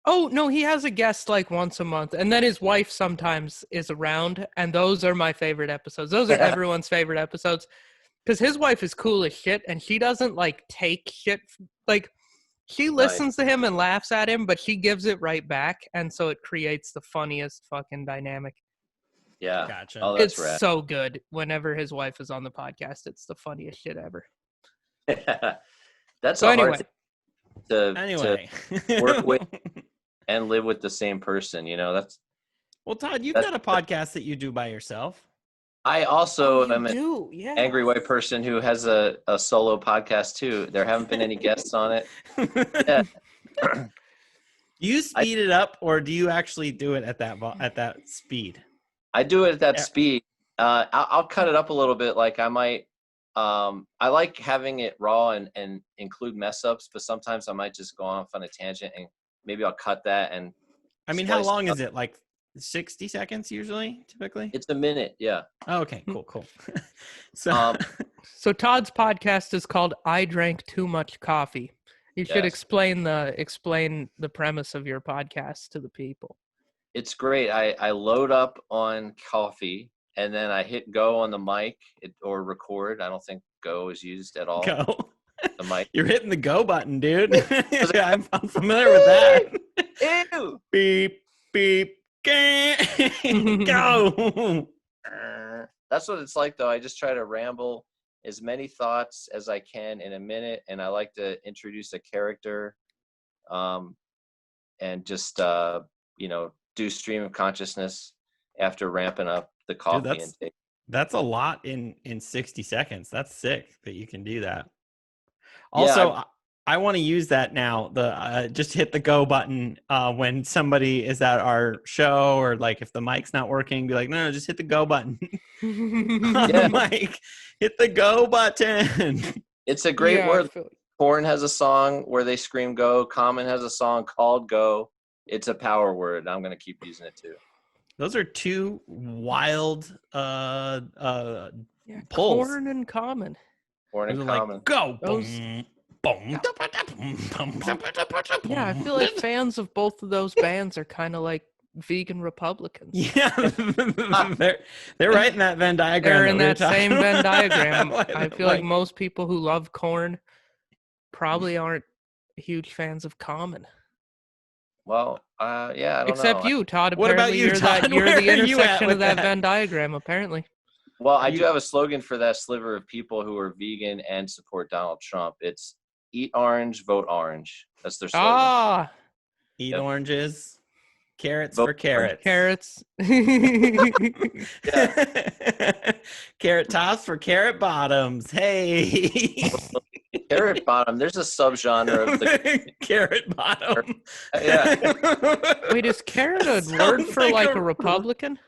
Oh, no, he has a guest like once a month. And then his wife sometimes is around. And those are my favorite episodes. Those are everyone's favorite episodes. Because his wife is cool as shit. And she doesn't like take shit. Like, she listens to him and laughs at him, but she gives it right back. And so it creates the funniest fucking dynamic. Yeah. Gotcha. Oh, it's so good. Whenever his wife is on the podcast, it's the funniest shit ever. That's so hard to work with and live with the same person. That's. Well, Todd, you've got a podcast that you do by yourself. I also am an angry white person who has a solo podcast too. There haven't been any guests on it. Yeah. Do you speed it up, or do you actually do it at that speed? I do it at that speed. I'll cut it up a little bit. Like I might. I like having it raw and include mess ups, but sometimes I might just go off on a tangent and maybe I'll cut that. And I mean, how long is it? Like 60 seconds usually, typically? It's a minute. Yeah. Oh, okay, cool. So, so Todd's podcast is called "I Drank Too Much Coffee." You should explain the premise of your podcast to the people. It's great. I load up on coffee and then I hit go on the mic or record. I don't think go is used at all. Go. The mic. You're hitting the go button, dude. I'm familiar with that. Ew. Beep, beep, go. That's what it's like, though. I just try to ramble as many thoughts as I can in a minute, and I like to introduce a character, and just do stream of consciousness after ramping up the coffee intake. That's a lot in 60 seconds. That's sick that you can do that. Also, I want to use that now. Just hit the go button when somebody is at our show, or like if the mic's not working, be like, no, just hit the go button on the mic. Hit the go button. It's a great word. Korn has a song where they scream go. Common has a song called Go. It's a power word. I'm going to keep using it too. Those are two wild pulls. Korn and Common. Korn and Common. Like, go. Boom. Yeah, I feel like fans of both of those bands are kind of like vegan Republicans. Yeah, they're right in that Venn diagram. They're in that same Venn diagram. I feel like most people who love Korn probably aren't huge fans of Common. Well, I don't Except know. you, Todd. What about you, Todd? You're the intersection of that Venn diagram, apparently. Well, I do have a slogan for that sliver of people who are vegan and support Donald Trump. It's eat orange, vote orange. That's their slogan. Eat oranges, carrots vote for carrots. Carrots. Carrot tops for carrot bottoms. Hey. Carrot bottom. There's a subgenre of the carrot bottom. Yeah. Wait, is carrot a word for like a Republican?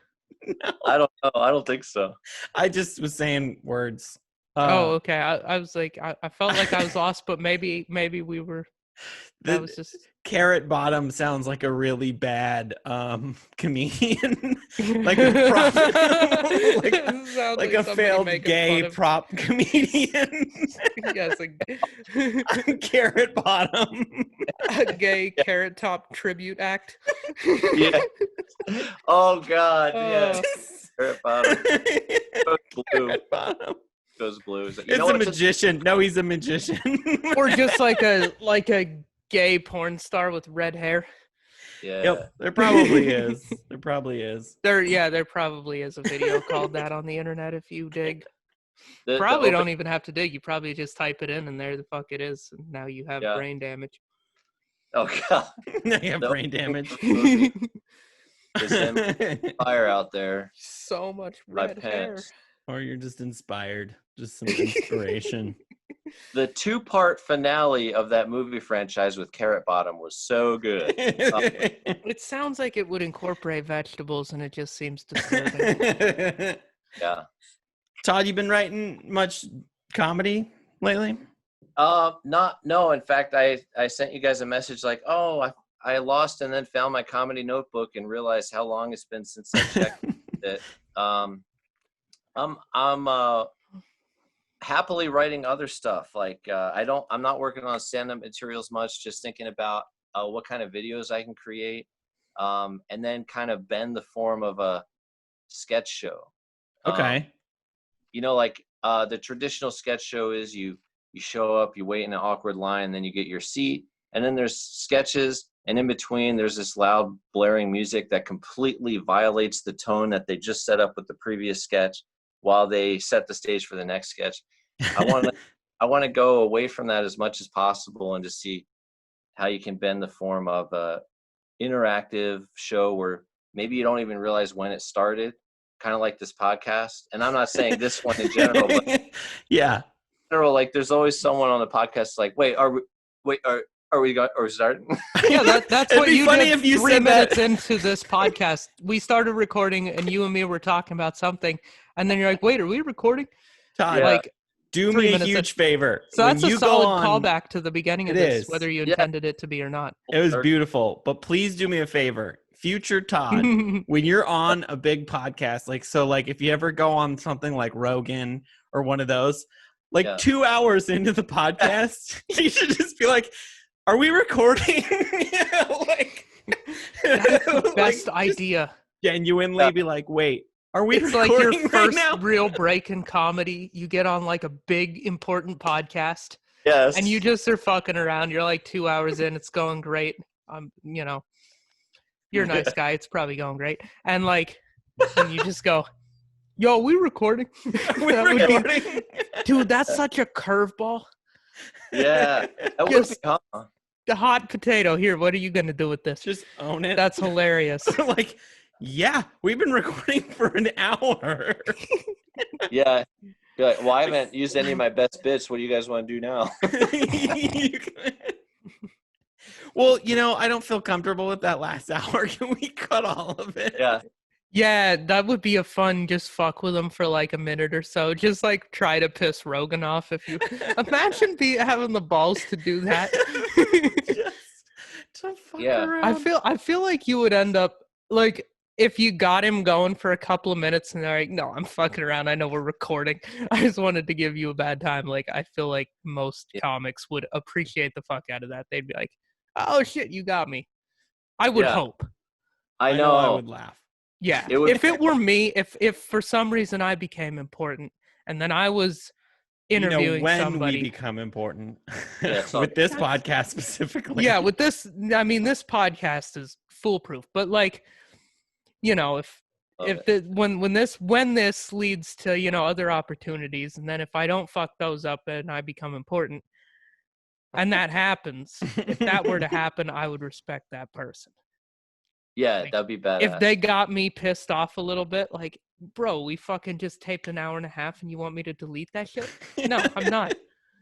No. I don't know. I don't think so. I just was saying words. Oh, okay. I was like, I felt like I was lost, but maybe we were. That was just carrot bottom sounds like a really bad comedian, like a prop, like a failed gay prop comedian. Yes, carrot bottom, a gay carrot top tribute act. Yeah. Oh God. Yeah. Carrot bottom. Goes blue. Carrot bottom. Goes blue. It's a magician. No, he's a magician. Or just like a gay porn star with red hair. Yeah. Yep, there probably is. There probably is. There probably is a video called that on the internet if you dig. Probably don't even have to dig. You probably just type it in and there the fuck it is. And now you have brain damage. Oh God. Now you have brain damage. There's him fire out there. So much red hair. Or you're just inspired. Just some inspiration. The 2-part finale of that movie franchise with Carrot Bottom was so good. It sounds like it would incorporate vegetables, and it just seems disturbing. Yeah. Todd, you been writing much comedy lately? No. In fact, I sent you guys a message like, oh, I lost and then found my comedy notebook and realized how long it's been since I checked it. I'm happily writing other stuff. Like I'm not working on stand-up materials much, just thinking about what kind of videos I can create, and then kind of bend the form of a sketch show. Okay. Like the traditional sketch show is you show up, you wait in an awkward line, and then you get your seat, and then there's sketches, and in between there's this loud blaring music that completely violates the tone that they just set up with the previous sketch while they set the stage for the next sketch. I want to go away from that as much as possible and to see how you can bend the form of a interactive show where maybe you don't even realize when it started, kind of like this podcast. And I'm not saying this one in general, but yeah, in general, like there's always someone on the podcast like, are we starting? Yeah, that's what you funny did if you 3 said minutes that. into this podcast. We started recording and you and me were talking about something, and then you're like, wait, are we recording? Todd, like do me a huge favor. So when that's you a solid go on, callback to the beginning of this, is. whether you intended it to be or not. It was beautiful, but please do me a favor. Future Todd, when you're on a big podcast, like if you ever go on something like Rogan or one of those, 2 hours into the podcast, you should just be like, are we recording? That's the best idea. Genuinely be like, wait, are we It's recording like your first right now? real break in comedy. You get on like a big important podcast. Yes. And you just are fucking around. You're like 2 hours in. It's going great. You're a nice guy. It's probably going great. And and you just go, yo, we recording? We recording? Dude, that's such a curveball. Yeah. That would be, huh? The hot potato. Here, what are you going to do with this? Just own it. That's hilarious. Yeah, we've been recording for an hour. Yeah. You're like, well, I haven't used any of my best bits. What do you guys want to do now? Well, I don't feel comfortable with that last hour. Can we cut all of it? Yeah. Yeah, that would be a fun, just fuck with them for like a minute or so. Just try to piss Rogan off if you imagine having the balls to do that. Just to fuck around. I feel like you would end up if you got him going for a couple of minutes and they're like, no, I'm fucking around. I know we're recording. I just wanted to give you a bad time. I feel like most comics would appreciate the fuck out of that. They'd be like, oh shit, you got me. I would hope. I know. I would laugh. Yeah. If it were me, if for some reason I became important and then I was interviewing when somebody. we become important with this podcast specifically. Yeah, with this, I mean, this podcast is foolproof, but when this leads to other opportunities, and then if I don't fuck those up and I become important, and that happens, if that were to happen, I would respect that person. Yeah, that'd be badass. If they got me pissed off a little bit, bro, we fucking just taped an hour and a half, and you want me to delete that shit? No, I'm not.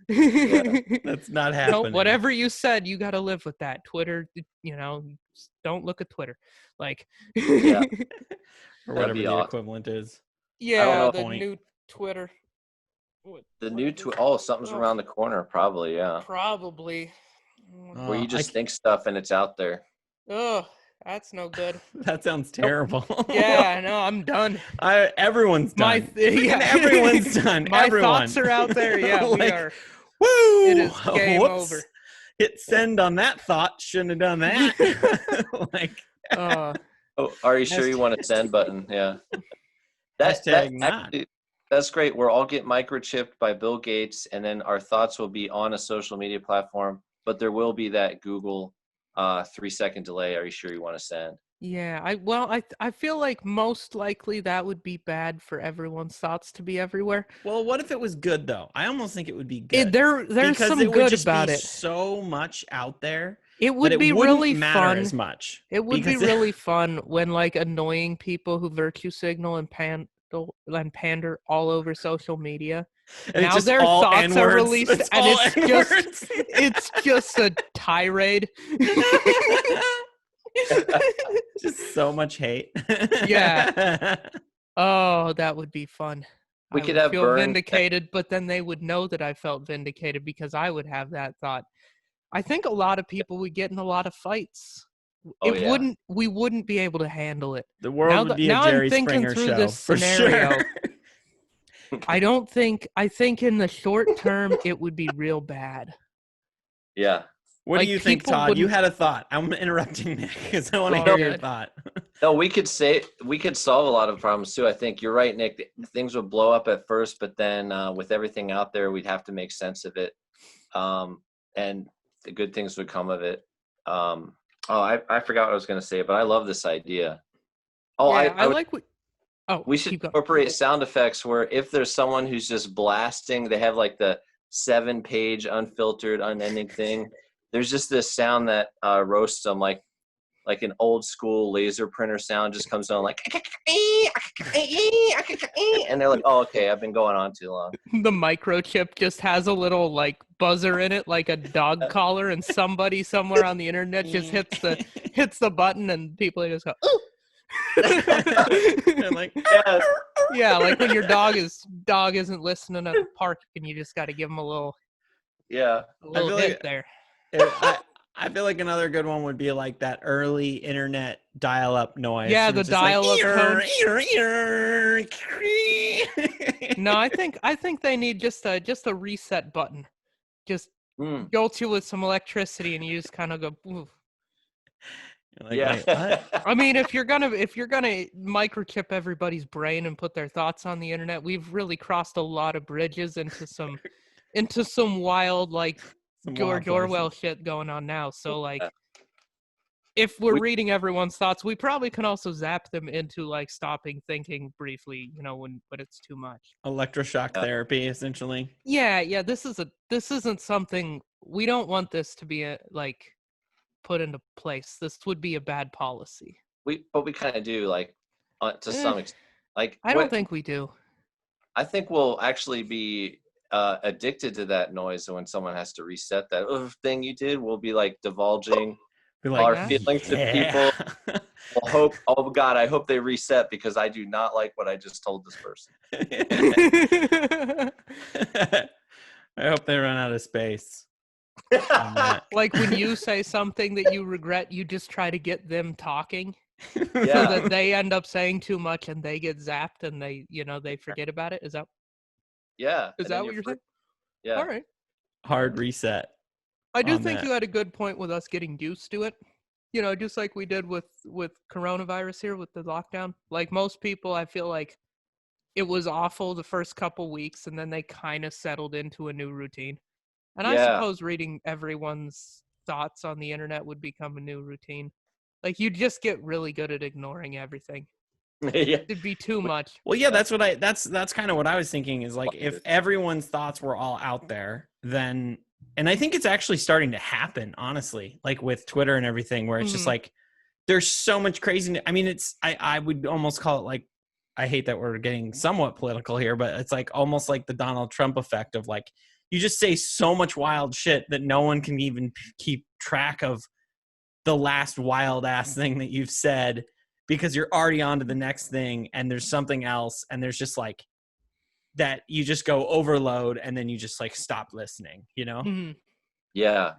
That's not No, happening. whatever you said, you got to live with that. Twitter, just don't look at Twitter. Like, Yeah, or that'd whatever be the awesome. equivalent is. I don't yeah, know. the new Twitter. The new something's around the corner, probably. Yeah, Probably. where you I just think stuff and it's out there. Oh, that's no good. That sounds Nope. terrible. Yeah, no, I'm done. Everyone's done. Yeah. Everyone's done. My Everyone. thoughts are out there. Yeah, we Like, are. Woo! It is game Whoops. over. Hit send on that thought. Shouldn't have done that. Like, Oh, are you sure you want a send button? Yeah. Hashtag not. Actually, that's great. We'll all get microchipped by Bill Gates, and then our thoughts will be on a social media platform, but there will be that Google 3-second delay. Are you sure you want to send? Yeah, I feel like most likely that would be bad for everyone's thoughts to be everywhere. Well, what if it was good though? I almost think it would be good. There's because some it would good just about be it. so much out there. It would be wouldn't really matter fun. as much. It would be really fun when like annoying people who virtue signal and pander all over social media. And now their thoughts are released, and it's just a tirade. Just so much hate. Yeah. Oh, that would be fun. We I could would have feel Bjorn vindicated, but then they would know that I felt vindicated because I would have that thought. I think a lot of people would get in a lot of fights. Oh, yeah. We wouldn't be able to handle it. The world would be a Jerry Springer show this for scenario. sure. I think in the short term it would be real bad. Yeah. What Like, do you think, people Todd? You wouldn't- had a thought. I'm interrupting Nick because I want to Go hear your ahead. thought. No, we could solve a lot of problems too. I think you're right, Nick. Things would blow up at first, but then with everything out there, we'd have to make sense of it, and the good things would come of it. I forgot what I was going to say, but I love this idea. Oh, yeah, I would, like what. Oh, we should keep going. incorporate sound effects where if there's someone who's just blasting, they have like the 7-page unfiltered, unending thing. There's just this sound that roasts them, like an old school laser printer sound just comes on like, and they're like, oh, okay, I've been going on too long. The microchip just has a little like buzzer in it, like a dog collar, and somebody somewhere on the internet just hits the button, and people just go, ooh. I'm like, Yes. Yeah, like when your dog isn't listening at the park, and you just got to give him a little Yeah. feel hit like- there. I feel like another good one would be like that early internet dial-up noise. Yeah, It's the just like, dial-up tone. No, I think they need just a reset button. Just jolts you with some electricity, and you just kind of go. Ooh. Like, Yeah. wait, what? I mean, if you're gonna microchip everybody's brain and put their thoughts on the internet, we've really crossed a lot of bridges into some wild like Some George wild Orwell places. shit going on now. So like, if we're reading everyone's thoughts, we probably can also zap them into like stopping thinking briefly, when it's too much. Electroshock therapy, essentially. Yeah. This isn't something we don't want this to be put into place. This would be a bad policy. But we kind of do, like, to some extent. Like, I don't think we do. I think we'll actually be addicted to that noise when someone has to reset that thing you did. We'll be like divulging Be like, our feelings to people. We'll oh God, I hope they reset because I do not like what I just told this person. I hope they run out of space. Like when you say something that you regret, you just try to get them talking so Yeah. that they end up saying too much and they get zapped and they forget about it. Is that Yeah. what you're saying? Yeah. All right. Hard reset. I do on think that. you had a good point with us getting used to it. Just like we did with coronavirus here with the lockdown. Like most people, I feel like it was awful the first couple weeks, and then they kind of settled into a new routine. And I suppose reading everyone's thoughts on the internet would become a new routine. Like you just get really good at ignoring everything. Yeah. It'd be too much. Well, yeah, that's kind of what I was thinking is like if everyone's thoughts were all out there, then, and I think it's actually starting to happen, honestly, like with Twitter and everything, where it's just like, there's so much craziness. I mean, I would almost call it like, I hate that we're getting somewhat political here, but it's like almost like the Donald Trump effect of like, you just say so much wild shit that no one can even keep track of the last wild ass thing that you've said, because you're already on to the next thing and there's something else, and there's just like that you just go overload and then you just like stop listening, you know? Mhm. Yeah.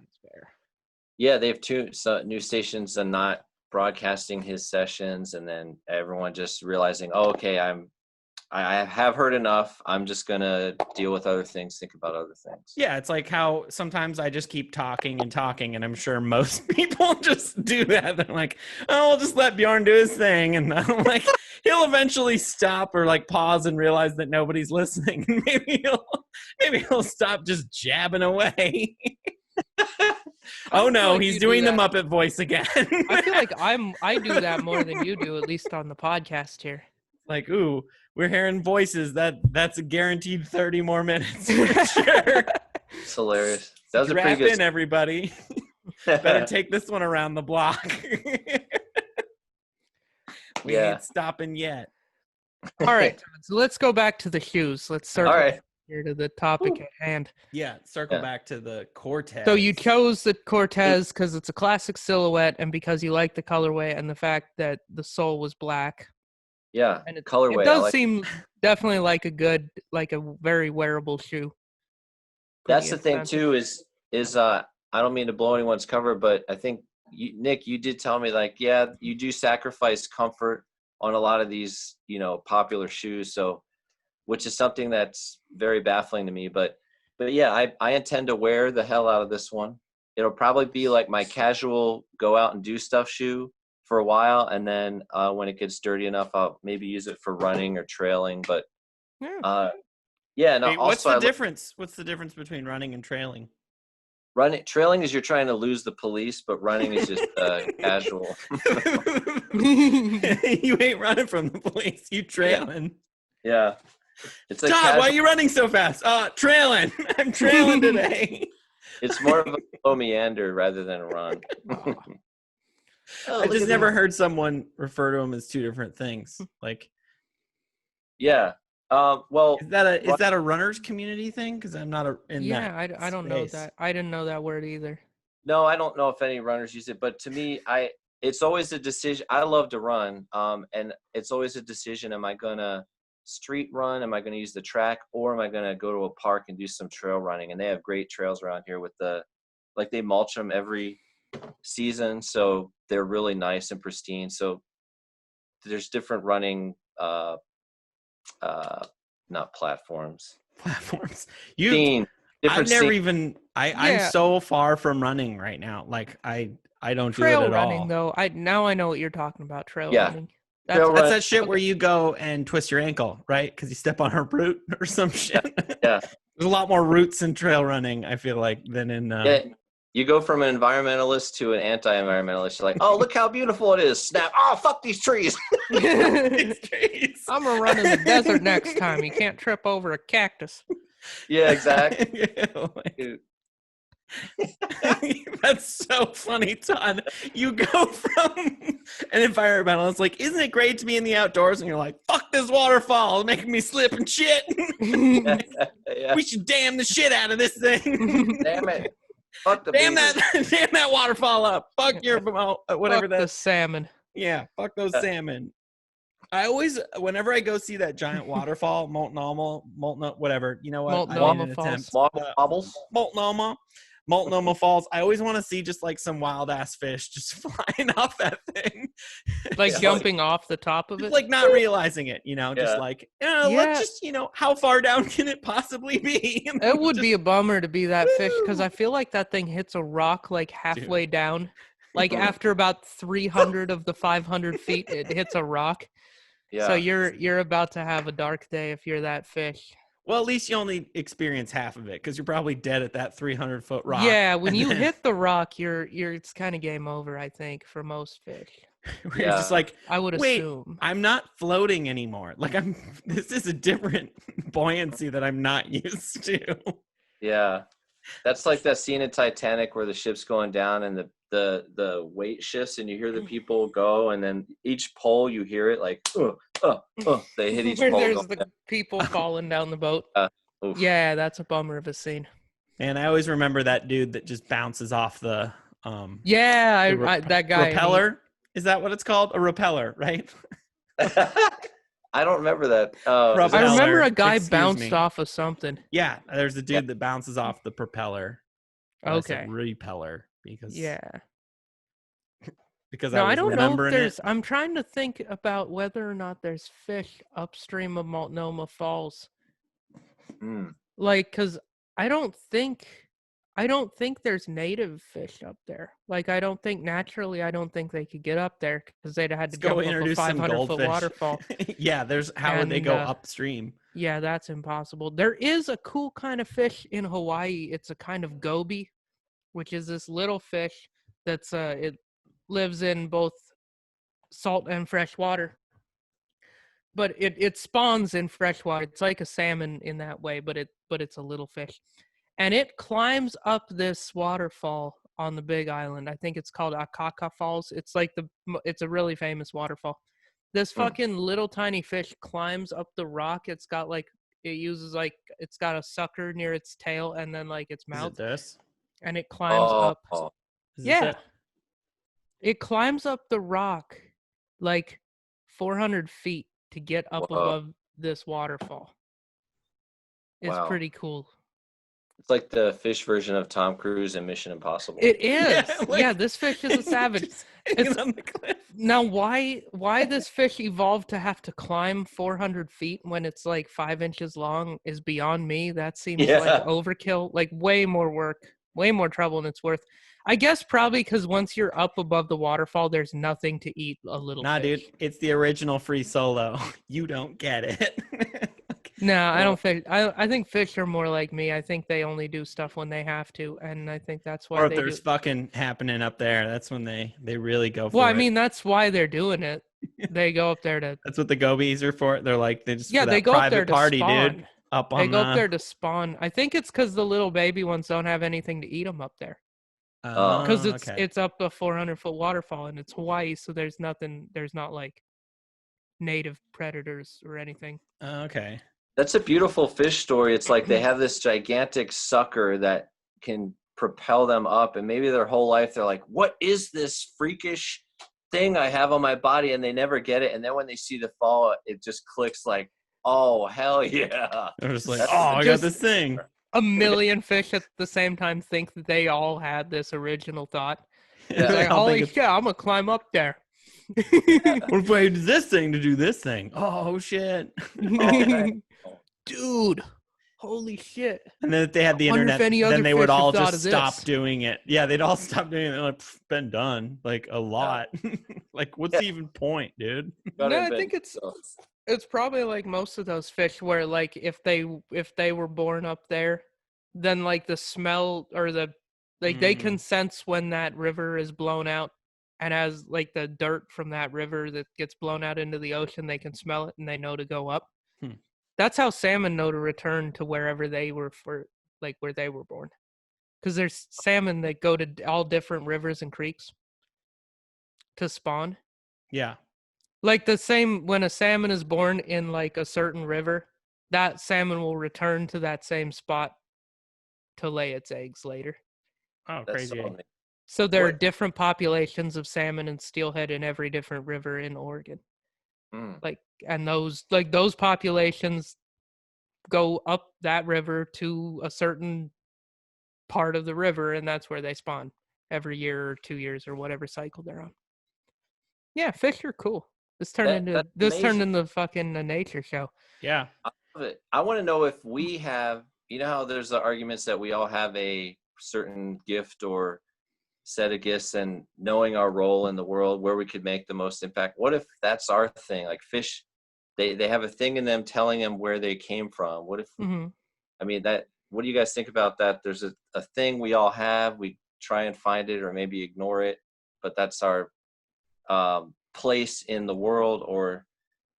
Yeah, they have two new stations and not broadcasting his sessions, and then everyone just realizing, oh, okay, I have heard enough. I'm just gonna deal with other things, think about other things. Yeah, it's like how sometimes I just keep talking and talking, and I'm sure most people just do that. They're like, oh, I'll just let Bjorn do his thing, and I'm like, he'll eventually stop or like pause and realize that nobody's listening, and maybe he'll stop just jabbing away. Oh no, he's doing the Muppet voice again. I feel like I do that more than you do, at least on the podcast here. Like, ooh, we're hearing voices. That's a guaranteed 30 more minutes for sure. It's hilarious. That was Strap a pretty good. in, everybody. Better take this one around the block. We ain't stopping yet. All right, so let's go back to the hues. Let's circle here to the topic at hand. Yeah, circle back to the Cortez. So you chose the Cortez because it's a classic silhouette and because you like the colorway and the fact that the sole was black. Yeah, and colorway. It does seem definitely like a very wearable shoe. That's the thing too. Is I don't mean to blow anyone's cover, but I think Nick, you did tell me like, yeah, you do sacrifice comfort on a lot of these, popular shoes. So, which is something that's very baffling to me. But yeah, I intend to wear the hell out of this one. It'll probably be like my casual go out and do stuff shoe for a while, and then when it gets dirty enough, I'll maybe use it for running or trailing. But yeah, no. Wait, what's the difference? What's the difference between running and trailing? Trailing is you're trying to lose the police, but running is just casual. You ain't running from the police. You trailing. Yeah. It's like Todd, why are you running so fast? Trailing. I'm trailing today. It's more of a slow meander rather than a run. I just never heard someone refer to them as two different things. Like, yeah. Well, is that a runner's community thing? Because I'm not in that. I don't know that. I didn't know that word either. No, I don't know if any runners use it, but to me, it's always a decision. I love to run, and it's always a decision. Am I gonna street run? Am I gonna use the track, or am I gonna go to a park and do some trail running? And they have great trails around here with they mulch them every season, so they're really nice and pristine. So there's different running not platforms. I'm so far from running right now. Like I don't do it at all. Trail running though. I know what you're talking about. Trail running. That's that shit where you go and twist your ankle, right? Because you step on a root or some shit. Yeah. There's a lot more roots in trail running, I feel like, than in you go from an environmentalist to an anti-environmentalist. You're like, oh, look how beautiful it is. Snap. Oh, fuck these trees. These trees. I'm going to run in the desert next time. You can't trip over a cactus. Yeah, exactly. That's so funny, Todd. You go from an environmentalist, like, isn't it great to be in the outdoors? And you're like, fuck this waterfall. It's making me slip and shit. Yeah. We should dam the shit out of this thing. Damn it. Fuck the damn that waterfall up. Fuck your whatever the salmon. Yeah, fuck those salmon. I always, whenever I go see that giant waterfall, Multnomah, whatever, you know what? Multnomah Falls. I always want to see just like some wild ass fish just flying off that thing, like jumping off the top of it, like not realizing it. Just like, let's just, how far down can it possibly be? It would be a bummer to be that fish because I feel like that thing hits a rock like halfway down, like after about 300 of the 500 feet, it hits a rock. Yeah. So you're about to have a dark day if you're that fish. Well, at least you only experience half of it because you're probably dead at that 300-foot rock. Yeah, when you hit the rock, it's kind of game over, I think, for most fish. You're just like, I would assume. I'm not floating anymore. Like this is a different buoyancy that I'm not used to. Yeah. That's like that scene in Titanic where the ship's going down and the weight shifts and you hear the people go and then each pole you hear it like they hit each pole. There's the people falling down the boat. Yeah, that's a bummer of a scene. And I always remember that dude that just bounces off the Yeah, the that guy. repeller. Is that what it's called? A repeller, right? I don't remember that. I remember a Propeller, guy excuse bounced me. off of something. Yeah, there's a dude that bounces off the propeller. Well, I said Okay. repeller because No, I I was don't know if remembering there's. it. I'm trying to think about whether or not there's fish upstream of Multnomah Falls. Like, cause I don't think there's native fish up there. Like, I don't think they could get up there because they'd have had to Let's go jump up a introduce some 500-foot goldfish. waterfall. Yeah, how would they And go upstream? yeah, that's impossible. There is a cool kind of fish in Hawaii. It's a kind of goby, which is this little fish that's it lives in both salt and fresh water. But it spawns in fresh water. It's like a salmon in that way, but it's a little fish. And it climbs up this waterfall on the Big Island. I think it's called Akaka Falls. It's a really famous waterfall. This fucking little tiny fish climbs up the rock. It's got a sucker near its tail and then like its mouth. Is it this? And it climbs up. Is Yeah. this It climbs up the rock like 400 feet to get up above this waterfall. It's pretty cool. It's like the fish version of Tom Cruise in Mission Impossible. It is. Yeah, this fish is a savage. It's on the cliff. Now, why this fish evolved to have to climb 400 feet when it's like 5 inches long is beyond me. That seems like overkill. Like way more work, way more trouble than it's worth. I guess probably because once you're up above the waterfall, there's nothing to eat a little Nah, fish. dude, it's the original Free Solo. You don't get it. No, I don't think. I think fish are more like me. I think they only do stuff when they have to, and I think that's why. Or if there's fucking happening up there, that's when they really go for it. Well, I mean, that's why they're doing it. They go up there to. That's what the gobies are for. They're like they just they go up there to party, spawn. dude. Up they go up there to spawn. I think it's because the little baby ones don't have anything to eat them up there. Because it's up a 400-foot waterfall and it's Hawaii, so there's not like native predators or anything. Okay. That's a beautiful fish story. It's like they have this gigantic sucker that can propel them up, and maybe their whole life they're like, what is this freakish thing I have on my body? And they never get it. And then when they see the fall, it just clicks like, oh, hell yeah. They're just like, I got this thing. A million fish at the same time think that they all had this original thought. Yeah. Like, holy shit, I'm going to climb up there. What if I use this thing to do this thing? Oh, shit. Dude, holy shit. And then if they had the internet, then they would all just stop doing it. Yeah, they'd all stop doing it. They're like, been done. Like, a lot. Like, what's the even point, dude? No, I think it's probably like most of those fish where, like, if they were born up there, then, like, the smell or they can sense when that river is blown out. And as, like, the dirt from that river that gets blown out into the ocean, they can smell it and they know to go up. That's how salmon know to return to wherever they were where they were born. Because there's salmon that go to all different rivers and creeks to spawn. Yeah. Like the same, when a salmon is born in like a certain river, that salmon will return to that same spot to lay its eggs later. Oh, crazy. So there are different populations of salmon and steelhead in every different river in Oregon. Like, and those populations go up that river to a certain part of the river, and that's where they spawn every year or 2 years or whatever cycle they're on. Yeah, fish are cool. This turned into fucking a nature show. Yeah. I love it. I want to know if we have, you know how there's the arguments that we all have a certain gift or set of gifts, and knowing our role in the world where we could make the most impact. What if that's our thing? Like fish, they have a thing in them telling them where they came from. What if, I mean, what do you guys think about that? There's a thing we all have, we try and find it or maybe ignore it, but that's our place in the world or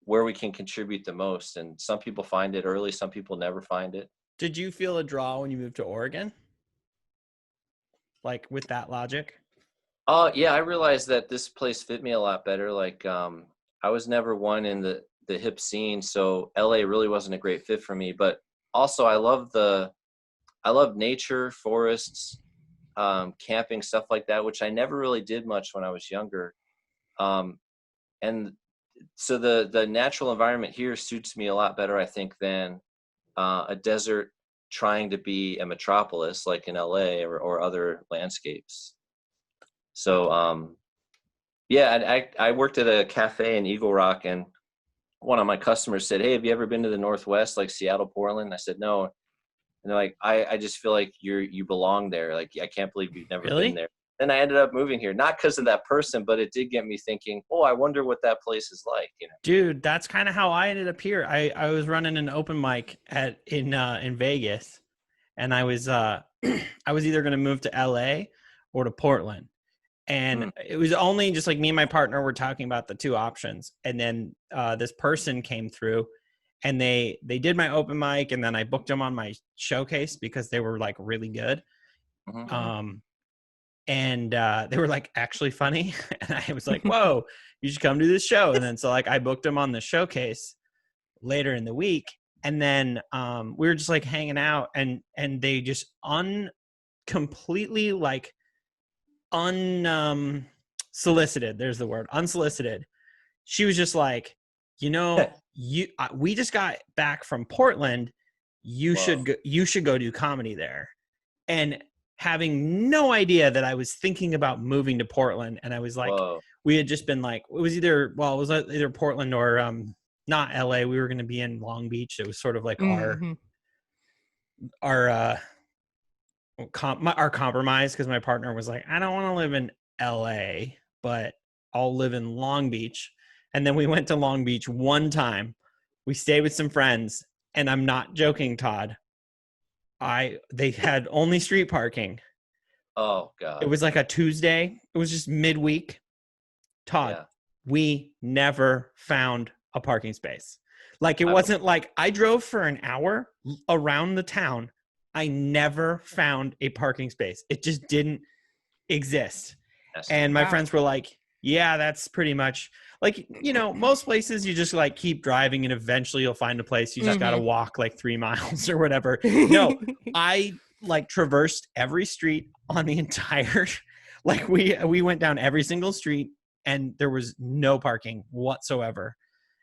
where we can contribute the most. And some people find it early, some people never find it. Did you feel a draw when you moved to Oregon? Like with that logic? Yeah, I realized that this place fit me a lot better. Like, I was never one in the hip scene, so LA really wasn't a great fit for me. But also, I love I love nature, forests, camping, stuff like that, which I never really did much when I was younger. And so the natural environment here suits me a lot better, I think, than a desert trying to be a metropolis like in LA or other landscapes. So yeah, and I worked at a cafe in Eagle Rock, and one of my customers said, "Hey, have you ever been to the Northwest, like Seattle, Portland?" I said, "No." And they're like, I just feel like you belong there. Like, I can't believe you've never Really? been there. And I ended up moving here, not because of that person, but it did get me thinking, oh, I wonder what that place is like, you know? Dude, that's kind of how I ended up here. I was running an open mic in Vegas, and I was I was either going to move to LA or to Portland. And it was only just like me and my partner were talking about the two options. And then this person came through, and they did my open mic, and then I booked them on my showcase because they were like really good. Mm-hmm. And they were like actually funny. And I was like, whoa, you should come to this show. And then so like I booked them on the showcase later in the week. And then we were just like hanging out, and they just completely like unsolicited. There's the word, unsolicited. She was just like, you know, we just got back from Portland. You should go do comedy there. And having no idea that I was thinking about moving to Portland. And I was like, we had just been like, it was either Portland or not LA. We were going to be in Long Beach. It was sort of like our compromise, because my partner was like, I don't want to live in LA, but I'll live in Long Beach. And then we went to Long Beach one time. We stayed with some friends, and I'm not joking, Todd. They had only street parking. Oh God. It was like a Tuesday. It was just midweek. Todd, we never found a parking space. Like, it wasn't like I drove for an hour around the town. I never found a parking space. It just didn't exist. And my friends were like, yeah, that's pretty much like, you know, most places you just like keep driving and eventually you'll find a place. You just got to walk like 3 miles or whatever. No, I like traversed every street on the entire, like we went down every single street, and there was no parking whatsoever.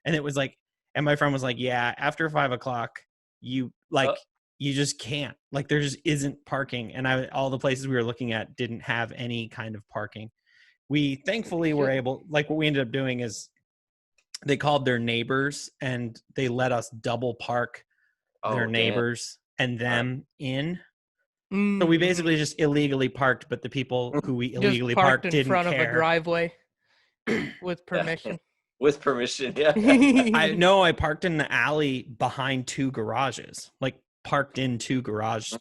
And it was like, and my friend was like, yeah, after 5 o'clock, you just can't, like, there just isn't parking. And all the places we were looking at didn't have any kind of parking. We thankfully were able, like, what we ended up doing is they called their neighbors and they let us double park their neighbors and them in. So we basically just illegally parked, but the people who we illegally parked didn't care. In front of a driveway with permission. With permission, yeah. I parked in the alley behind 2 garages, like parked in 2 garages.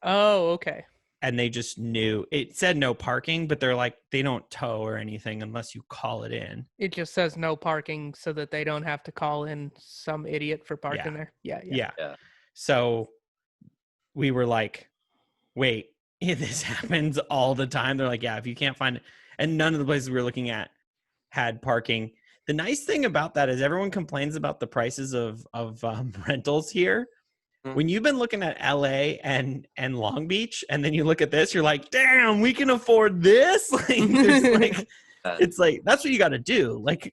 Oh, okay. And they just knew it said no parking, but they're like, they don't tow or anything unless you call it in. It just says no parking so that they don't have to call in some idiot for parking there. Yeah. So we were like, wait, this happens all the time. They're like, yeah, if you can't find it. And none of the places we were looking at had parking. The nice thing about that is everyone complains about the prices of rentals here. When you've been looking at LA and Long Beach, and then you look at this, you're like, damn, we can afford this. It's like, that's what you got to do. Like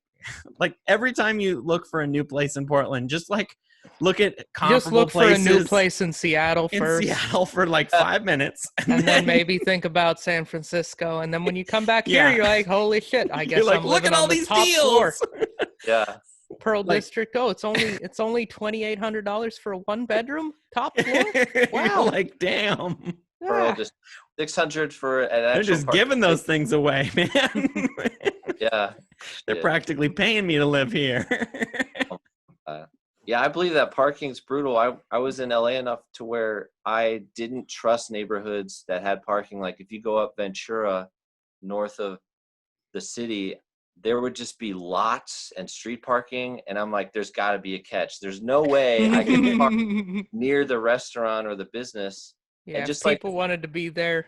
every time you look for a new place in Portland, just like look at comparable places. For a new place in Seattle first. In Seattle for like 5 minutes. And then maybe think about San Francisco. And then when you come back here, you're like, holy shit, I guess I'm look living at all on the these top deals. floor. Yeah. Pearl District. Oh, it's only $2,800 for a 1-bedroom top floor. Wow. Like, damn. Pearl just $600 for an actual. They're just giving those things away, man. Yeah. They're practically paying me to live here. Yeah, I believe that parking's brutal. I was in LA enough to where I didn't trust neighborhoods that had parking. Like if you go up Ventura, north of the city, there would just be lots and street parking. And I'm like, there's got to be a catch. There's no way I can park near the restaurant or the business. Yeah, and just if people wanted to be there,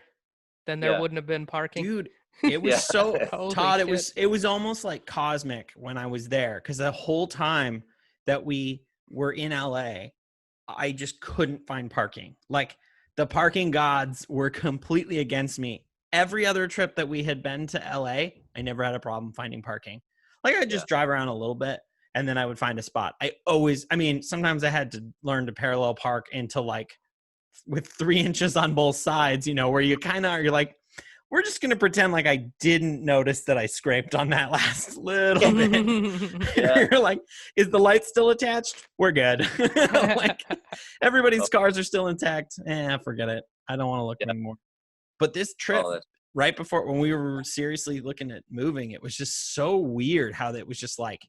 then there wouldn't have been parking. Dude, it was so, Todd, shit. it was almost like cosmic when I was there. Because the whole time that we were in LA, I just couldn't find parking. Like the parking gods were completely against me. Every other trip that we had been to LA, I never had a problem finding parking. Like I'd just drive around a little bit and then I would find a spot. Sometimes I had to learn to parallel park into like with 3 inches on both sides, where you kind of you're like, we're just going to pretend like I didn't notice that I scraped on that last little bit. You're like, is the light still attached? We're good. Like everybody's cars are still intact. Forget it. I don't want to look anymore. But this trip, right before when we were seriously looking at moving, it was just so weird how it was just like,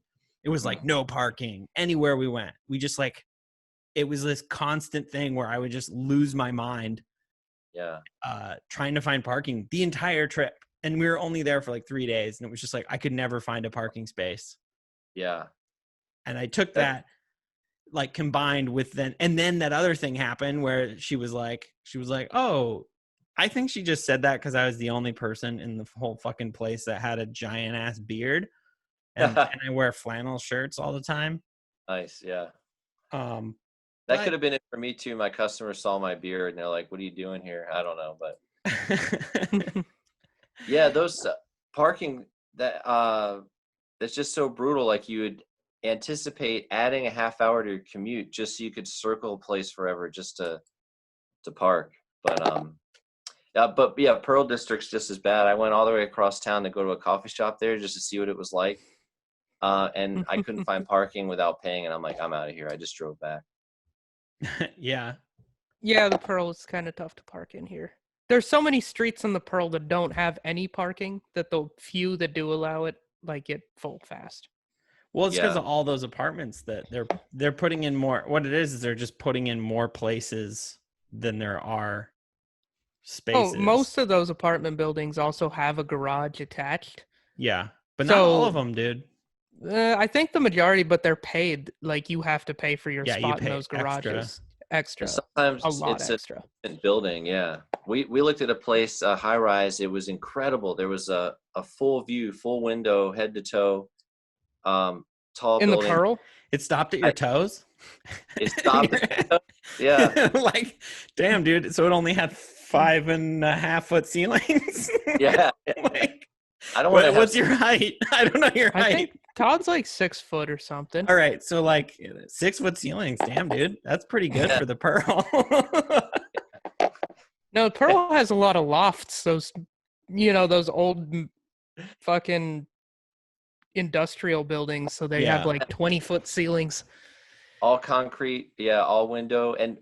it was like no parking anywhere we went. We just like, it was this constant thing where I would just lose my mind. Trying to find parking the entire trip. And we were only there for like 3 days. And it was just like, I could never find a parking space. Yeah. And I took that like combined with then that other thing happened where she was like, oh, I think she just said that because I was the only person in the whole fucking place that had a giant ass beard. And I wear flannel shirts all the time. Nice. Yeah. That could have been it for me too. My customers saw my beard and they're like, what are you doing here? I don't know, but yeah, those parking that's just so brutal. Like you would anticipate adding a half hour to your commute just so you could circle a place forever just to park. But Pearl District's just as bad. I went all the way across town to go to a coffee shop there just to see what it was like. And I couldn't find parking without paying. And I'm like, I'm out of here. I just drove back. Yeah, the Pearl is kind of tough to park in here. There's so many streets in the Pearl that don't have any parking that the few that do allow it like get full fast. Well, it's because of all those apartments that they're putting in more. What it is they're just putting in more places than there are spaces. Oh, most of those apartment buildings also have a garage attached. Yeah, but not all of them, dude. I think the majority, but they're paid. Like you have to pay for your spot in those garages. Extra. Sometimes a lot it's extra. A building. Yeah, we looked at a place, a high rise. It was incredible. There was a full view, full window, head to toe. Tall in building. The Pearl. It stopped at your toes. It stopped. Yeah. Like, damn, dude. So it only had 5.5 foot ceilings. Yeah. Like, I don't want. What's your height? I don't know your height. I think Todd's like 6 foot or something. All right, so like 6 foot ceilings. Damn, dude, that's pretty good for the Pearl. No, Pearl has a lot of lofts. Those old fucking industrial buildings. So they have like 20-foot ceilings. All concrete, all window, and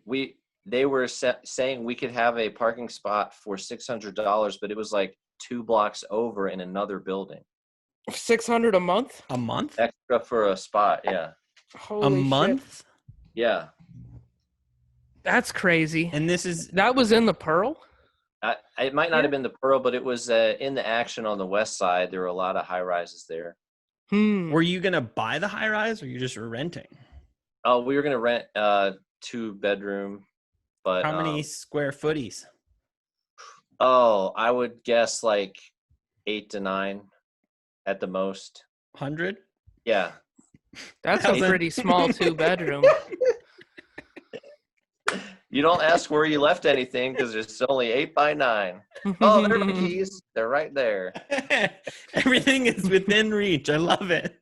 they were saying we could have a parking spot for $600, but it was like 2 blocks over in another building. $600 a month? A month? Extra for a spot, yeah. Holy month? Shit. Yeah. That's crazy. And that was in the Pearl? It might not have been the Pearl, but it was in the Action on the west side. There were a lot of high rises there. Were you gonna buy the high rise, or you just were renting? Oh, we were gonna rent 2-bedroom, but how many square footies? Oh, I would guess like 8 to 9 at the most. 100? Yeah. That's a pretty small 2-bedroom. You don't ask where you left anything because it's only 8 by 9. Oh, there are my keys. They're right there. Everything is within reach. I love it.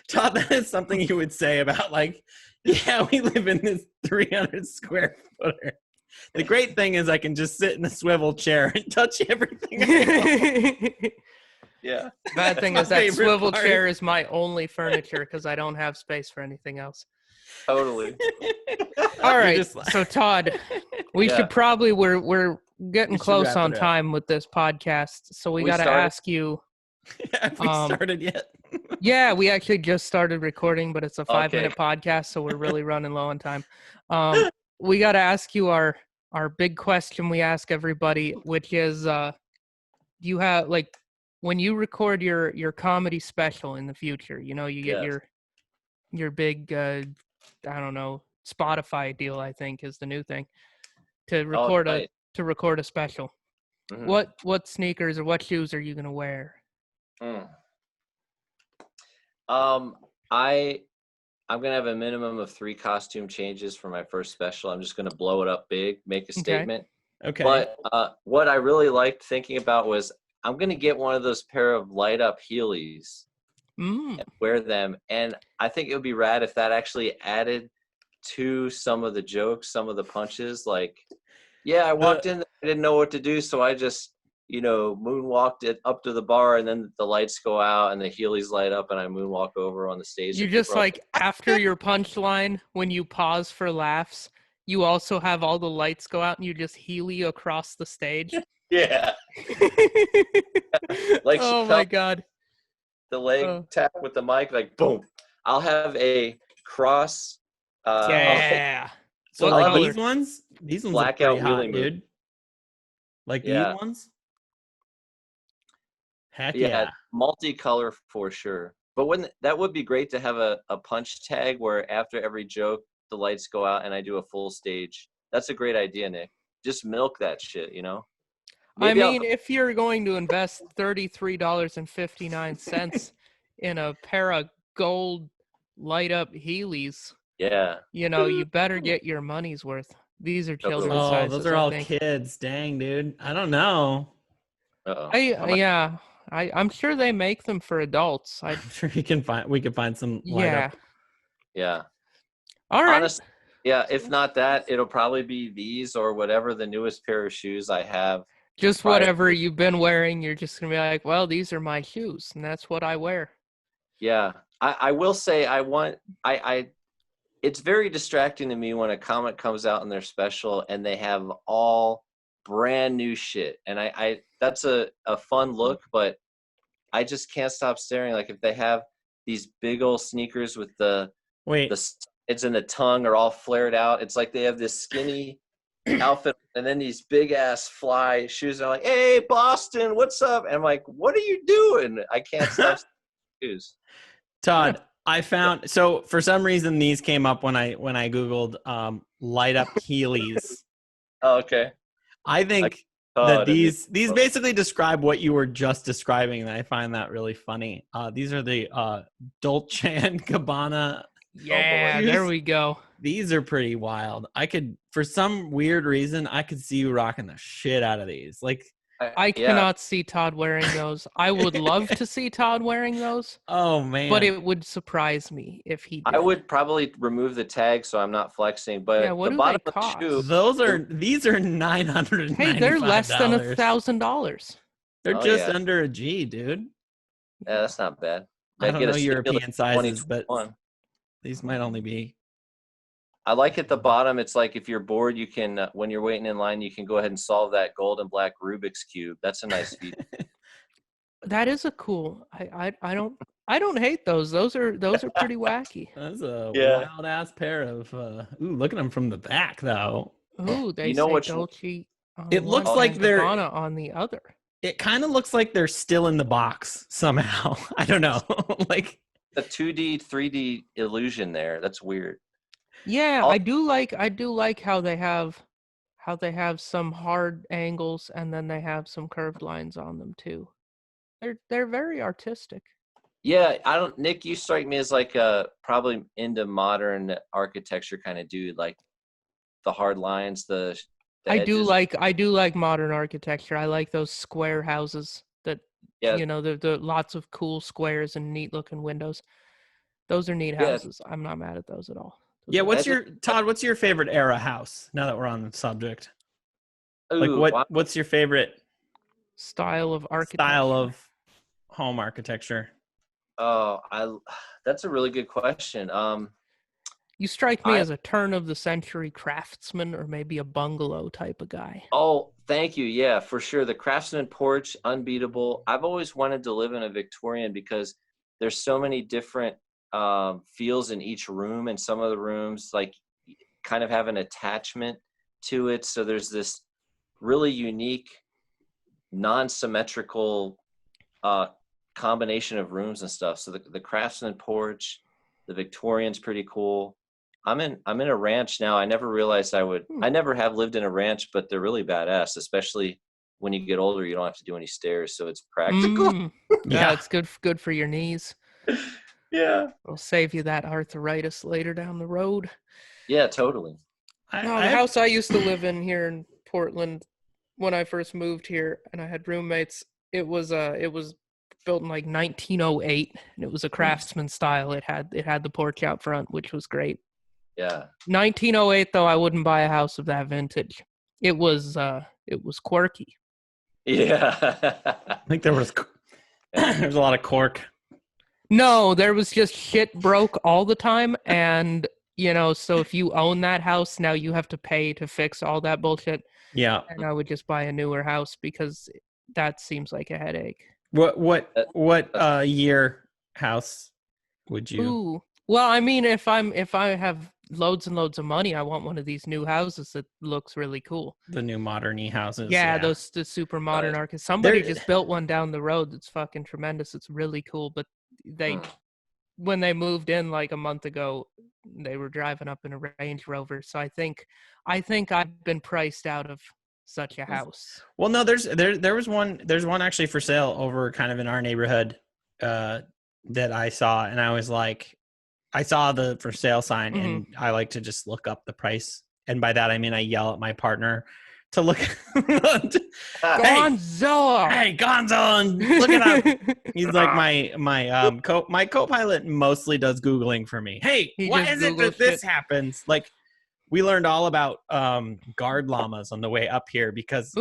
Todd, that is something you would say about like, yeah, we live in this 300 square footer. The great thing is I can just sit in a swivel chair and touch everything. Yeah. Bad thing is that swivel chair is my only furniture because I don't have space for anything else. Totally. All right. So Todd, we should probably we're getting close on time with this podcast, so we got to ask you. Have we started yet? Yeah, we actually just started recording, but it's a 5-minute podcast, so we're really running low on time. We got to ask you our big question we ask everybody, which is, do you have like when you record your comedy special in the future? You get your big I don't know, Spotify deal, I think is the new thing to record a special. Mm-hmm. What sneakers or what shoes are you gonna wear? I'm gonna have a minimum of 3 costume changes for my first special. I'm just gonna blow it up big, make a Okay. statement. Okay. But what I really liked thinking about was I'm gonna get one of those pair of light up Heelys and wear them, and I think it would be rad if that actually added to some of the jokes, some of the punches. Like, yeah, I walked in, I didn't know what to do, so I just moonwalked it up to the bar, and then the lights go out and the Heelys light up, and I moonwalk over on the stage. You just like after your punchline, when you pause for laughs, you also have all the lights go out and you just Heely across the stage. Yeah. Like oh my god. The leg tap with the mic, like boom. I'll have a cross. Yeah. So What like color? these ones blackout are pretty hot, wheelie dude. Like Yeah. these ones? Heck Yeah, yeah. multicolor for sure. But that would be great to have a punch tag where after every joke the lights go out and I do a full stage. That's a great idea, Nick. Just milk that shit, Maybe I mean, if you're going to invest $33.59 in a pair of gold light up Heelys, yeah. you better get your money's worth. These are children's Oh, sizes. those are all I think. kids. Dang, dude. I don't know. Uh-oh. I'm sure they make them for adults. I'm sure we can find some light up. Yeah. All right. Honestly, yeah, if not that, it'll probably be these or whatever the newest pair of shoes I have. Just whatever you've been wearing, you're just gonna be like, well, these are my shoes, and that's what I wear. Yeah. I will say it's very distracting to me when a comic comes out in their special and they have all brand new shit. And I that's a fun look, but I just can't stop staring. Like if they have these big old sneakers with the it's in the tongue are all flared out. It's like they have this skinny outfit and then these big ass fly shoes. They're like, hey, Boston, what's up? And I'm like, what are you doing? I can't stop shoes. Todd, I found, so for some reason these came up when I Googled light up Heelys. Oh, okay. I think that these basically describe what you were just describing, and I find that really funny. These are the Dolce and Gabbana. Yeah, there we go. These are pretty wild. For some weird reason, I could see you rocking the shit out of these. Like, I cannot see Todd wearing those. I would love to see Todd wearing those. Oh man! But it would surprise me if he did. I would probably remove the tag so I'm not flexing. But yeah, what the do bottom they cost? of the shoe, these are $995. Hey, they're less than $1,000. They're just under a G, dude. Yeah, that's not bad. I don't know European sizes, but these might only be. I like at the bottom, it's like if you're bored, you can, when you're waiting in line, you can go ahead and solve that gold and black Rubik's Cube. That's a nice feature. That is a cool. I don't hate those. Those are pretty wacky. That's a wild ass pair of. Look at them from the back though. Ooh, they say Dolce. It looks like they're on the other. It kind of looks like they're still in the box somehow. I don't know, like a 2D, 3D illusion there. That's weird. Yeah, I do like how they have some hard angles and then they have some curved lines on them too. They're very artistic. Yeah, Nick, you strike me as like probably into modern architecture kind of dude, like the hard lines, the I edges. do like modern architecture. I like those square houses that the lots of cool squares and neat looking windows. Those are neat houses. I'm not mad at those at all. Yeah, what's your favorite era house? Now that we're on the subject, what's your favorite style of architecture? Style of home architecture? Oh, that's a really good question. You strike me as a turn of the century craftsman or maybe a bungalow type of guy. Oh, thank you. Yeah, for sure. The craftsman porch, unbeatable. I've always wanted to live in a Victorian because there's so many different feels in each room, and some of the rooms like kind of have an attachment to it. So there's this really unique, non-symmetrical combination of rooms and stuff. So the craftsman porch, the Victorian's pretty cool. I'm in a ranch now. I never realized I would. I never have lived in a ranch, but they're really badass, especially when you get older. You don't have to do any stairs, so it's practical. Yeah, it's good for your knees. Yeah. It'll save you that arthritis later down the road. Yeah, totally. No, the house I used to live in here in Portland when I first moved here and I had roommates, it was built in like 1908 and it was a craftsman style. It had the porch out front, which was great. Yeah. 1908 though, I wouldn't buy a house of that vintage. It was quirky. Yeah. I think there's a lot of cork. No, there was just shit broke all the time. And, so if you own that house, now you have to pay to fix all that bullshit. Yeah. And I would just buy a newer house because that seems like a headache. What year house would you? Ooh. Well, I mean, if I have loads and loads of money, I want one of these new houses that looks really cool. The new modern-y houses. Yeah, the super modern arcades. Somebody just built one down the road that's fucking tremendous. It's really cool, but when they moved in like a month ago, they were driving up in a Range Rover. So I think I've been priced out of such a house. Well, no, there's one actually for sale over kind of in our neighborhood that I saw, and I was like, I saw the for sale sign, and I like to just look up the price, and by that I mean I yell at my partner to look. Gonzo! Hey, Gonzo! Look it up. He's like my co-pilot mostly does Googling for me. Hey, why is it that this happens? Like, we learned all about guard llamas on the way up here because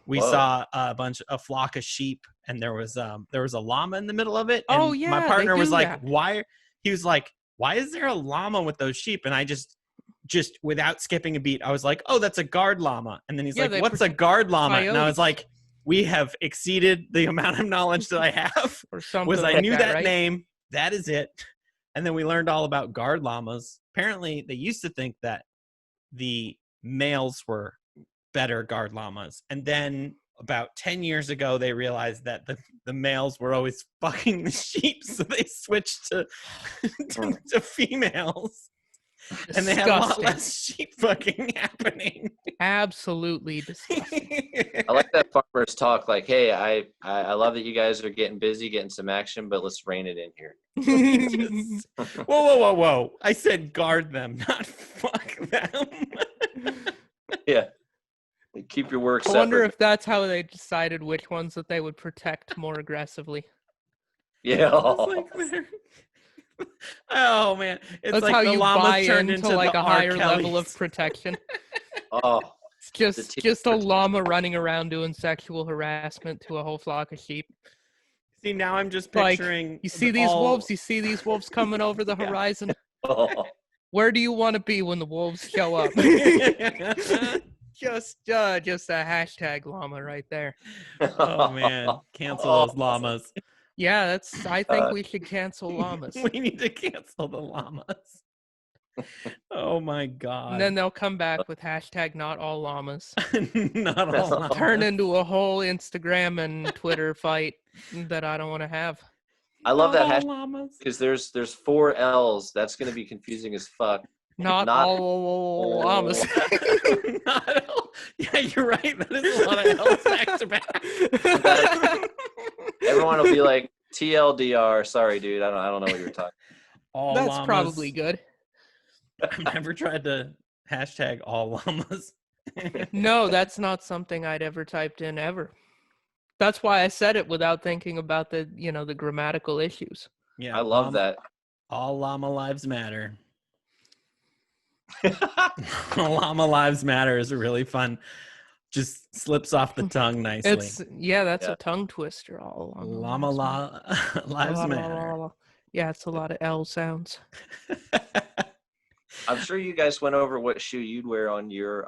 we saw a flock of sheep, and there was a llama in the middle of it. And my partner was like, "Why?" He was like, "Why is there a llama with those sheep?" And I just without skipping a beat, I was like, "Oh, that's a guard llama." And then he's like, "What's a guard llama?" And I was like, "We have exceeded the amount of knowledge that I have." Or something. Was I like knew that right? Name. That is it. And then we learned all about guard llamas. Apparently, they used to think that the males were better guard llamas, and then about 10 years ago they realized that the males were always fucking the sheep, so they switched to females. Disgusting. And they had a lot less sheep fucking happening. Absolutely disgusting. I like that farmer's talk, like, hey, I love that you guys are getting busy, getting some action, but let's rein it in here. Whoa. I said guard them, not fuck them. Yeah. Keep your work separate. I wonder if that's how they decided which ones that they would protect more aggressively. Yeah. Oh man, it's that's like how the you llamas buy turned into into like a higher Kellys. level of protection. It's just a llama running around doing sexual harassment to a whole flock of sheep. See, now I'm just picturing. Like, you see these wolves? You see these wolves coming over the horizon? Where do you want to be when the wolves show up? Just a hashtag llama right there. Oh man, cancel those llamas. Yeah, I think we should cancel llamas. We need to cancel the llamas. Oh my god. And then they'll come back with hashtag not all llamas. Not all llamas. Turn into a whole Instagram and Twitter fight that I don't want to have. I love that hashtag because there's 4 L's. That's going to be confusing as fuck. Not all llamas. Yeah, you're right. That is a lot of L's back to back. Everyone will be like, TLDR. Sorry, dude. I don't know what you're talking about. That's llamas. Probably good. I've never tried to hashtag all llamas. No, that's not something I'd ever typed in ever. That's why I said it without thinking about the grammatical issues. Yeah, I love that. All llama lives matter. Llama lives matter is really fun. Just slips off the tongue nicely. That's a tongue twister. All llama lives matter. Yeah, it's a lot of L sounds. I'm sure you guys went over what shoe you'd wear on your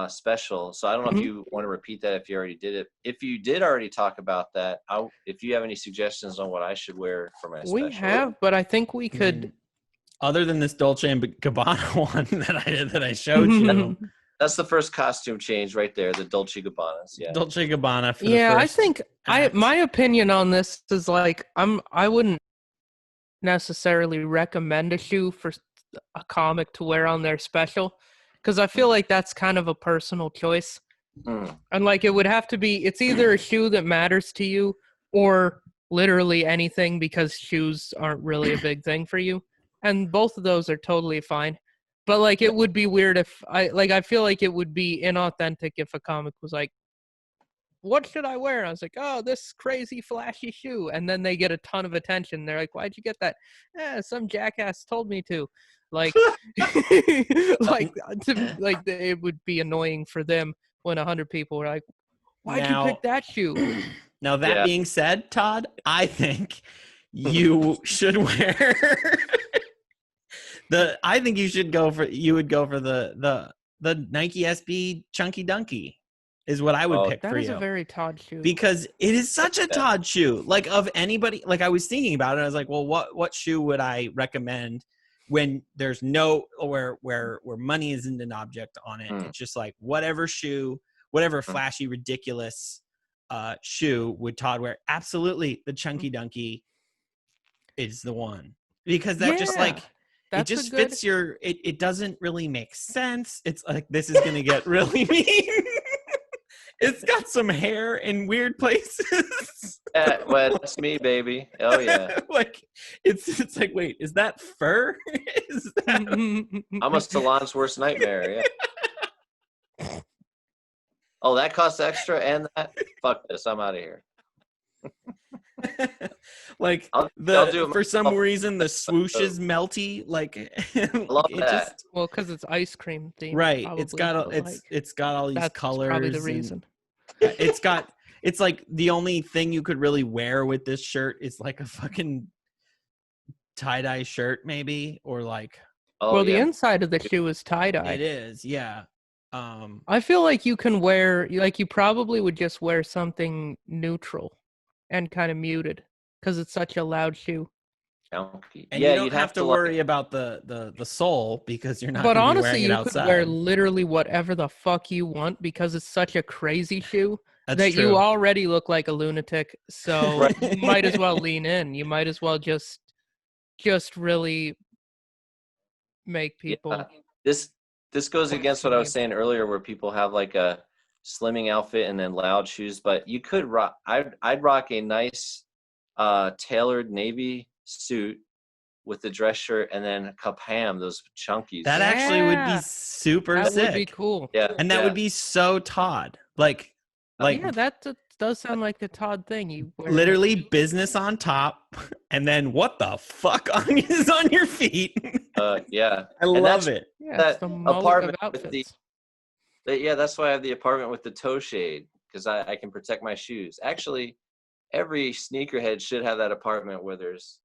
special. So I don't know if you want to repeat that if you already did it. If you did already talk about that, if you have any suggestions on what I should wear for my special. We have, but I think we could. Other than this Dolce & Gabbana one that I showed you. That's the first costume change right there, the Dolce & Gabbanas. Yeah. Dolce & Gabbana for the first I think my opinion on this is like I wouldn't necessarily recommend a shoe for a comic to wear on their special because I feel like that's kind of a personal choice. And like it would have to be it's either a shoe that matters to you or literally anything because shoes aren't really a big thing for you. And both of those are totally fine. But like it would be weird if I feel like it would be inauthentic if a comic was like, what should I wear? And I was like, oh, this crazy flashy shoe. And then they get a ton of attention. They're like, why'd you get that? Some jackass told me to. Like, it would be annoying for them when 100 people were like, why'd you pick that shoe? Now, that being said, Todd, I think you should wear you would go for the Nike SB Chunky Dunky. Is what I would pick for you. That is a very Todd shoe. Because it is such a Todd shoe. Like, of anybody, like, I was thinking about it. I was like, well, what shoe would I recommend when there's no, where money isn't an object on it? It's just like, whatever shoe, whatever flashy, ridiculous shoe would Todd wear? Absolutely, the Chunky Dunky is the one. Because that just, like, it just fits your, it doesn't really make sense. It's like, this is going to get really mean. It's got some hair in weird places. Well, that's me, baby. Oh yeah. Like it's like, wait, is that fur? Is that... I'm a salon's worst nightmare. Yeah. Oh, that costs extra, and that. Fuck this. I'm out of here. Like I'll do it for some reason the swoosh is melty. Like I love that. Well, because it's ice cream themed. Right. Probably, It's got all these that's colors. Probably the reason. It's like the only thing you could really wear with this shirt is like a fucking tie-dye shirt, maybe, or like. The inside of the shoe is tie-dye. It is, yeah. I feel like you can wear, like, you probably would just wear something neutral and kind of muted because it's such a loud shoe. And you don't have to worry about the sole because you're not. But honestly, honestly, you could wear literally whatever the fuck you want because it's such a crazy shoe that true. You already look like a lunatic. So you might as well lean in. You might as well just really make people. Yeah. This goes against what I was saying earlier, where people have like a slimming outfit and then loud shoes. But you could rock. I'd rock a nice tailored navy suit with the dress shirt and then a cup ham, those chunkies. That actually would be super sick. That would be cool. Yeah. And that would be so Todd. Like that does sound like the Todd thing. You wear literally business on top and then what the fuck is on your feet. Yeah. I love it. Yeah, that the apartment with that's why I have the apartment with the toe shade, because I can protect my shoes. Actually, every sneakerhead should have that apartment where there's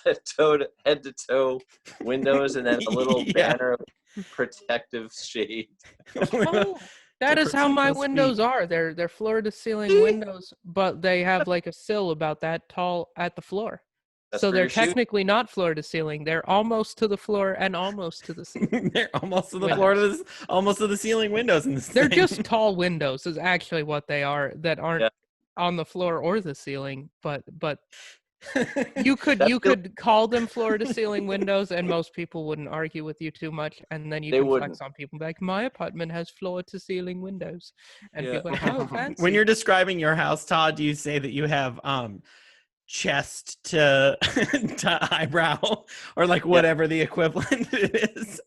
head to toe windows and then a little banner of protective shade. Oh, that is how my windows are. They're floor to ceiling windows, but they have like a sill about that tall at the floor. So they're technically not floor to ceiling. They're almost to the floor and almost to the ceiling. They're almost to the floor almost to the ceiling windows in this They're thing. just tall windows is actually what they are, that aren't on the floor or the ceiling, but you could call them floor to ceiling windows and most people wouldn't argue with you too much, and then you can flex on people like, my apartment has floor to ceiling windows, and people are like, oh, fancy. When you're describing your house, Todd, do you say that you have chest to eyebrow or like whatever the equivalent is?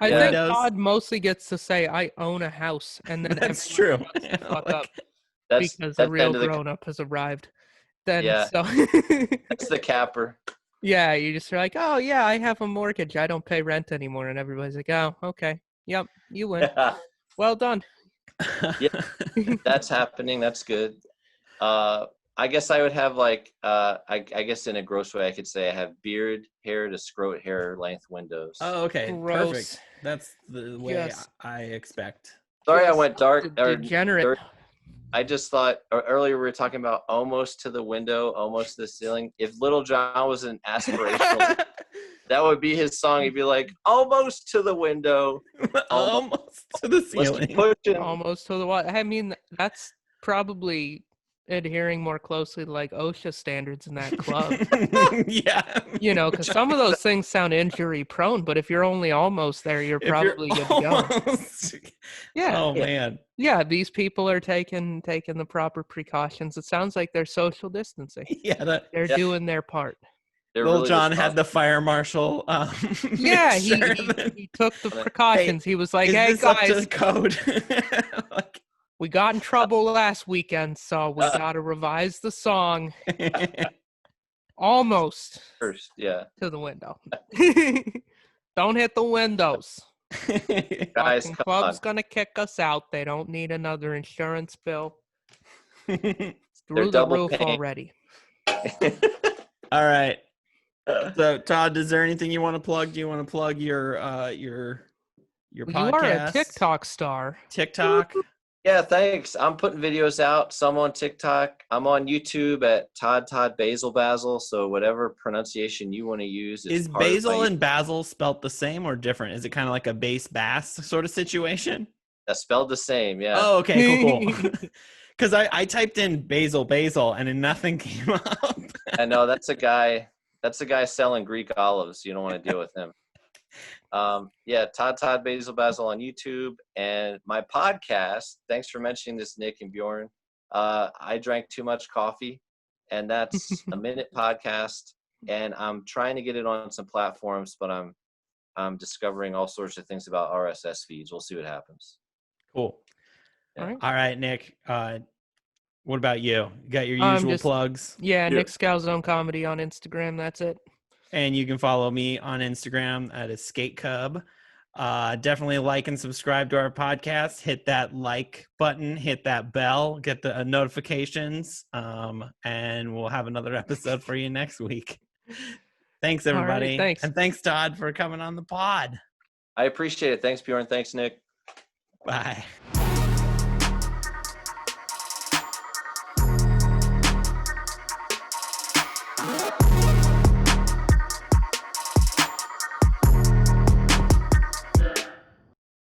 I think Todd mostly gets to say I own a house, and then that's true. Because the real grown-up has arrived. Then so that's the capper. Yeah, you just are like, oh yeah, I have a mortgage. I don't pay rent anymore, and everybody's like, oh, okay, yep, you win. Well done. Yeah, that's happening. That's good. I guess I would have like I guess in a gross way I could say I have beard hair to scrot hair length windows. Oh, okay, gross. Perfect. That's the way I expect. Sorry, I went dark. Degenerate. I just thought earlier we were talking about almost to the window, almost to the ceiling. If Little John was an aspirational, that would be his song. He'd be like, almost to the window, almost to the ceiling, almost to the wall. I mean, that's probably adhering more closely to like OSHA standards in that club. Yeah. You know, because some of those things sound injury prone, but if you're only almost there, you're probably good to go. Yeah. Oh man. Yeah, these people are taking the proper precautions. It sounds like they're social distancing. Yeah. They're doing their part. Little really John had the fire marshal. Yeah, make sure that- he took the precautions. He was like, is "Hey this up to guys, the code?" Like- we got in trouble last weekend, so we got to revise the song almost First, yeah. to the window. Don't hit the windows. Guys, Fucking come club's on. gonna kick us out. They don't need another insurance bill. It's through They're the double roof paying. already. All right. So Todd, is there anything you want to plug? Do you want to plug your You podcast? are a TikTok star. TikTok. Yeah, thanks. I'm putting videos out. Some on TikTok. I'm on YouTube at Todd Basil. So whatever pronunciation you want to use Is part of Basil my- and Basil spelt the same or different? Is it kind of like a bass bass sort of situation? That's spelled the same. Yeah. Oh, okay, cool. Because I typed in Basil and then nothing came up. I know that's a guy. That's a guy selling Greek olives. You don't want to deal with him. Yeah, Todd Basil on YouTube, and my podcast. Thanks for mentioning this, Nick and Bjorn. I drank too much coffee, and that's a minute podcast, and I'm trying to get it on some platforms, but I'm discovering all sorts of things about RSS feeds. We'll see what happens. Cool. Yeah. All right, Nick. What about you? You got your usual plugs? Yeah, Nick Scalzone Comedy on Instagram. That's it. And you can follow me on Instagram at EscapeCub. Definitely like and subscribe to our podcast. Hit that like button, hit that bell, get the notifications, and we'll have another episode for you next week. Thanks, everybody. All right, thanks. And thanks, Todd, for coming on the pod. I appreciate it. Thanks, Bjorn. Thanks, Nick. Bye.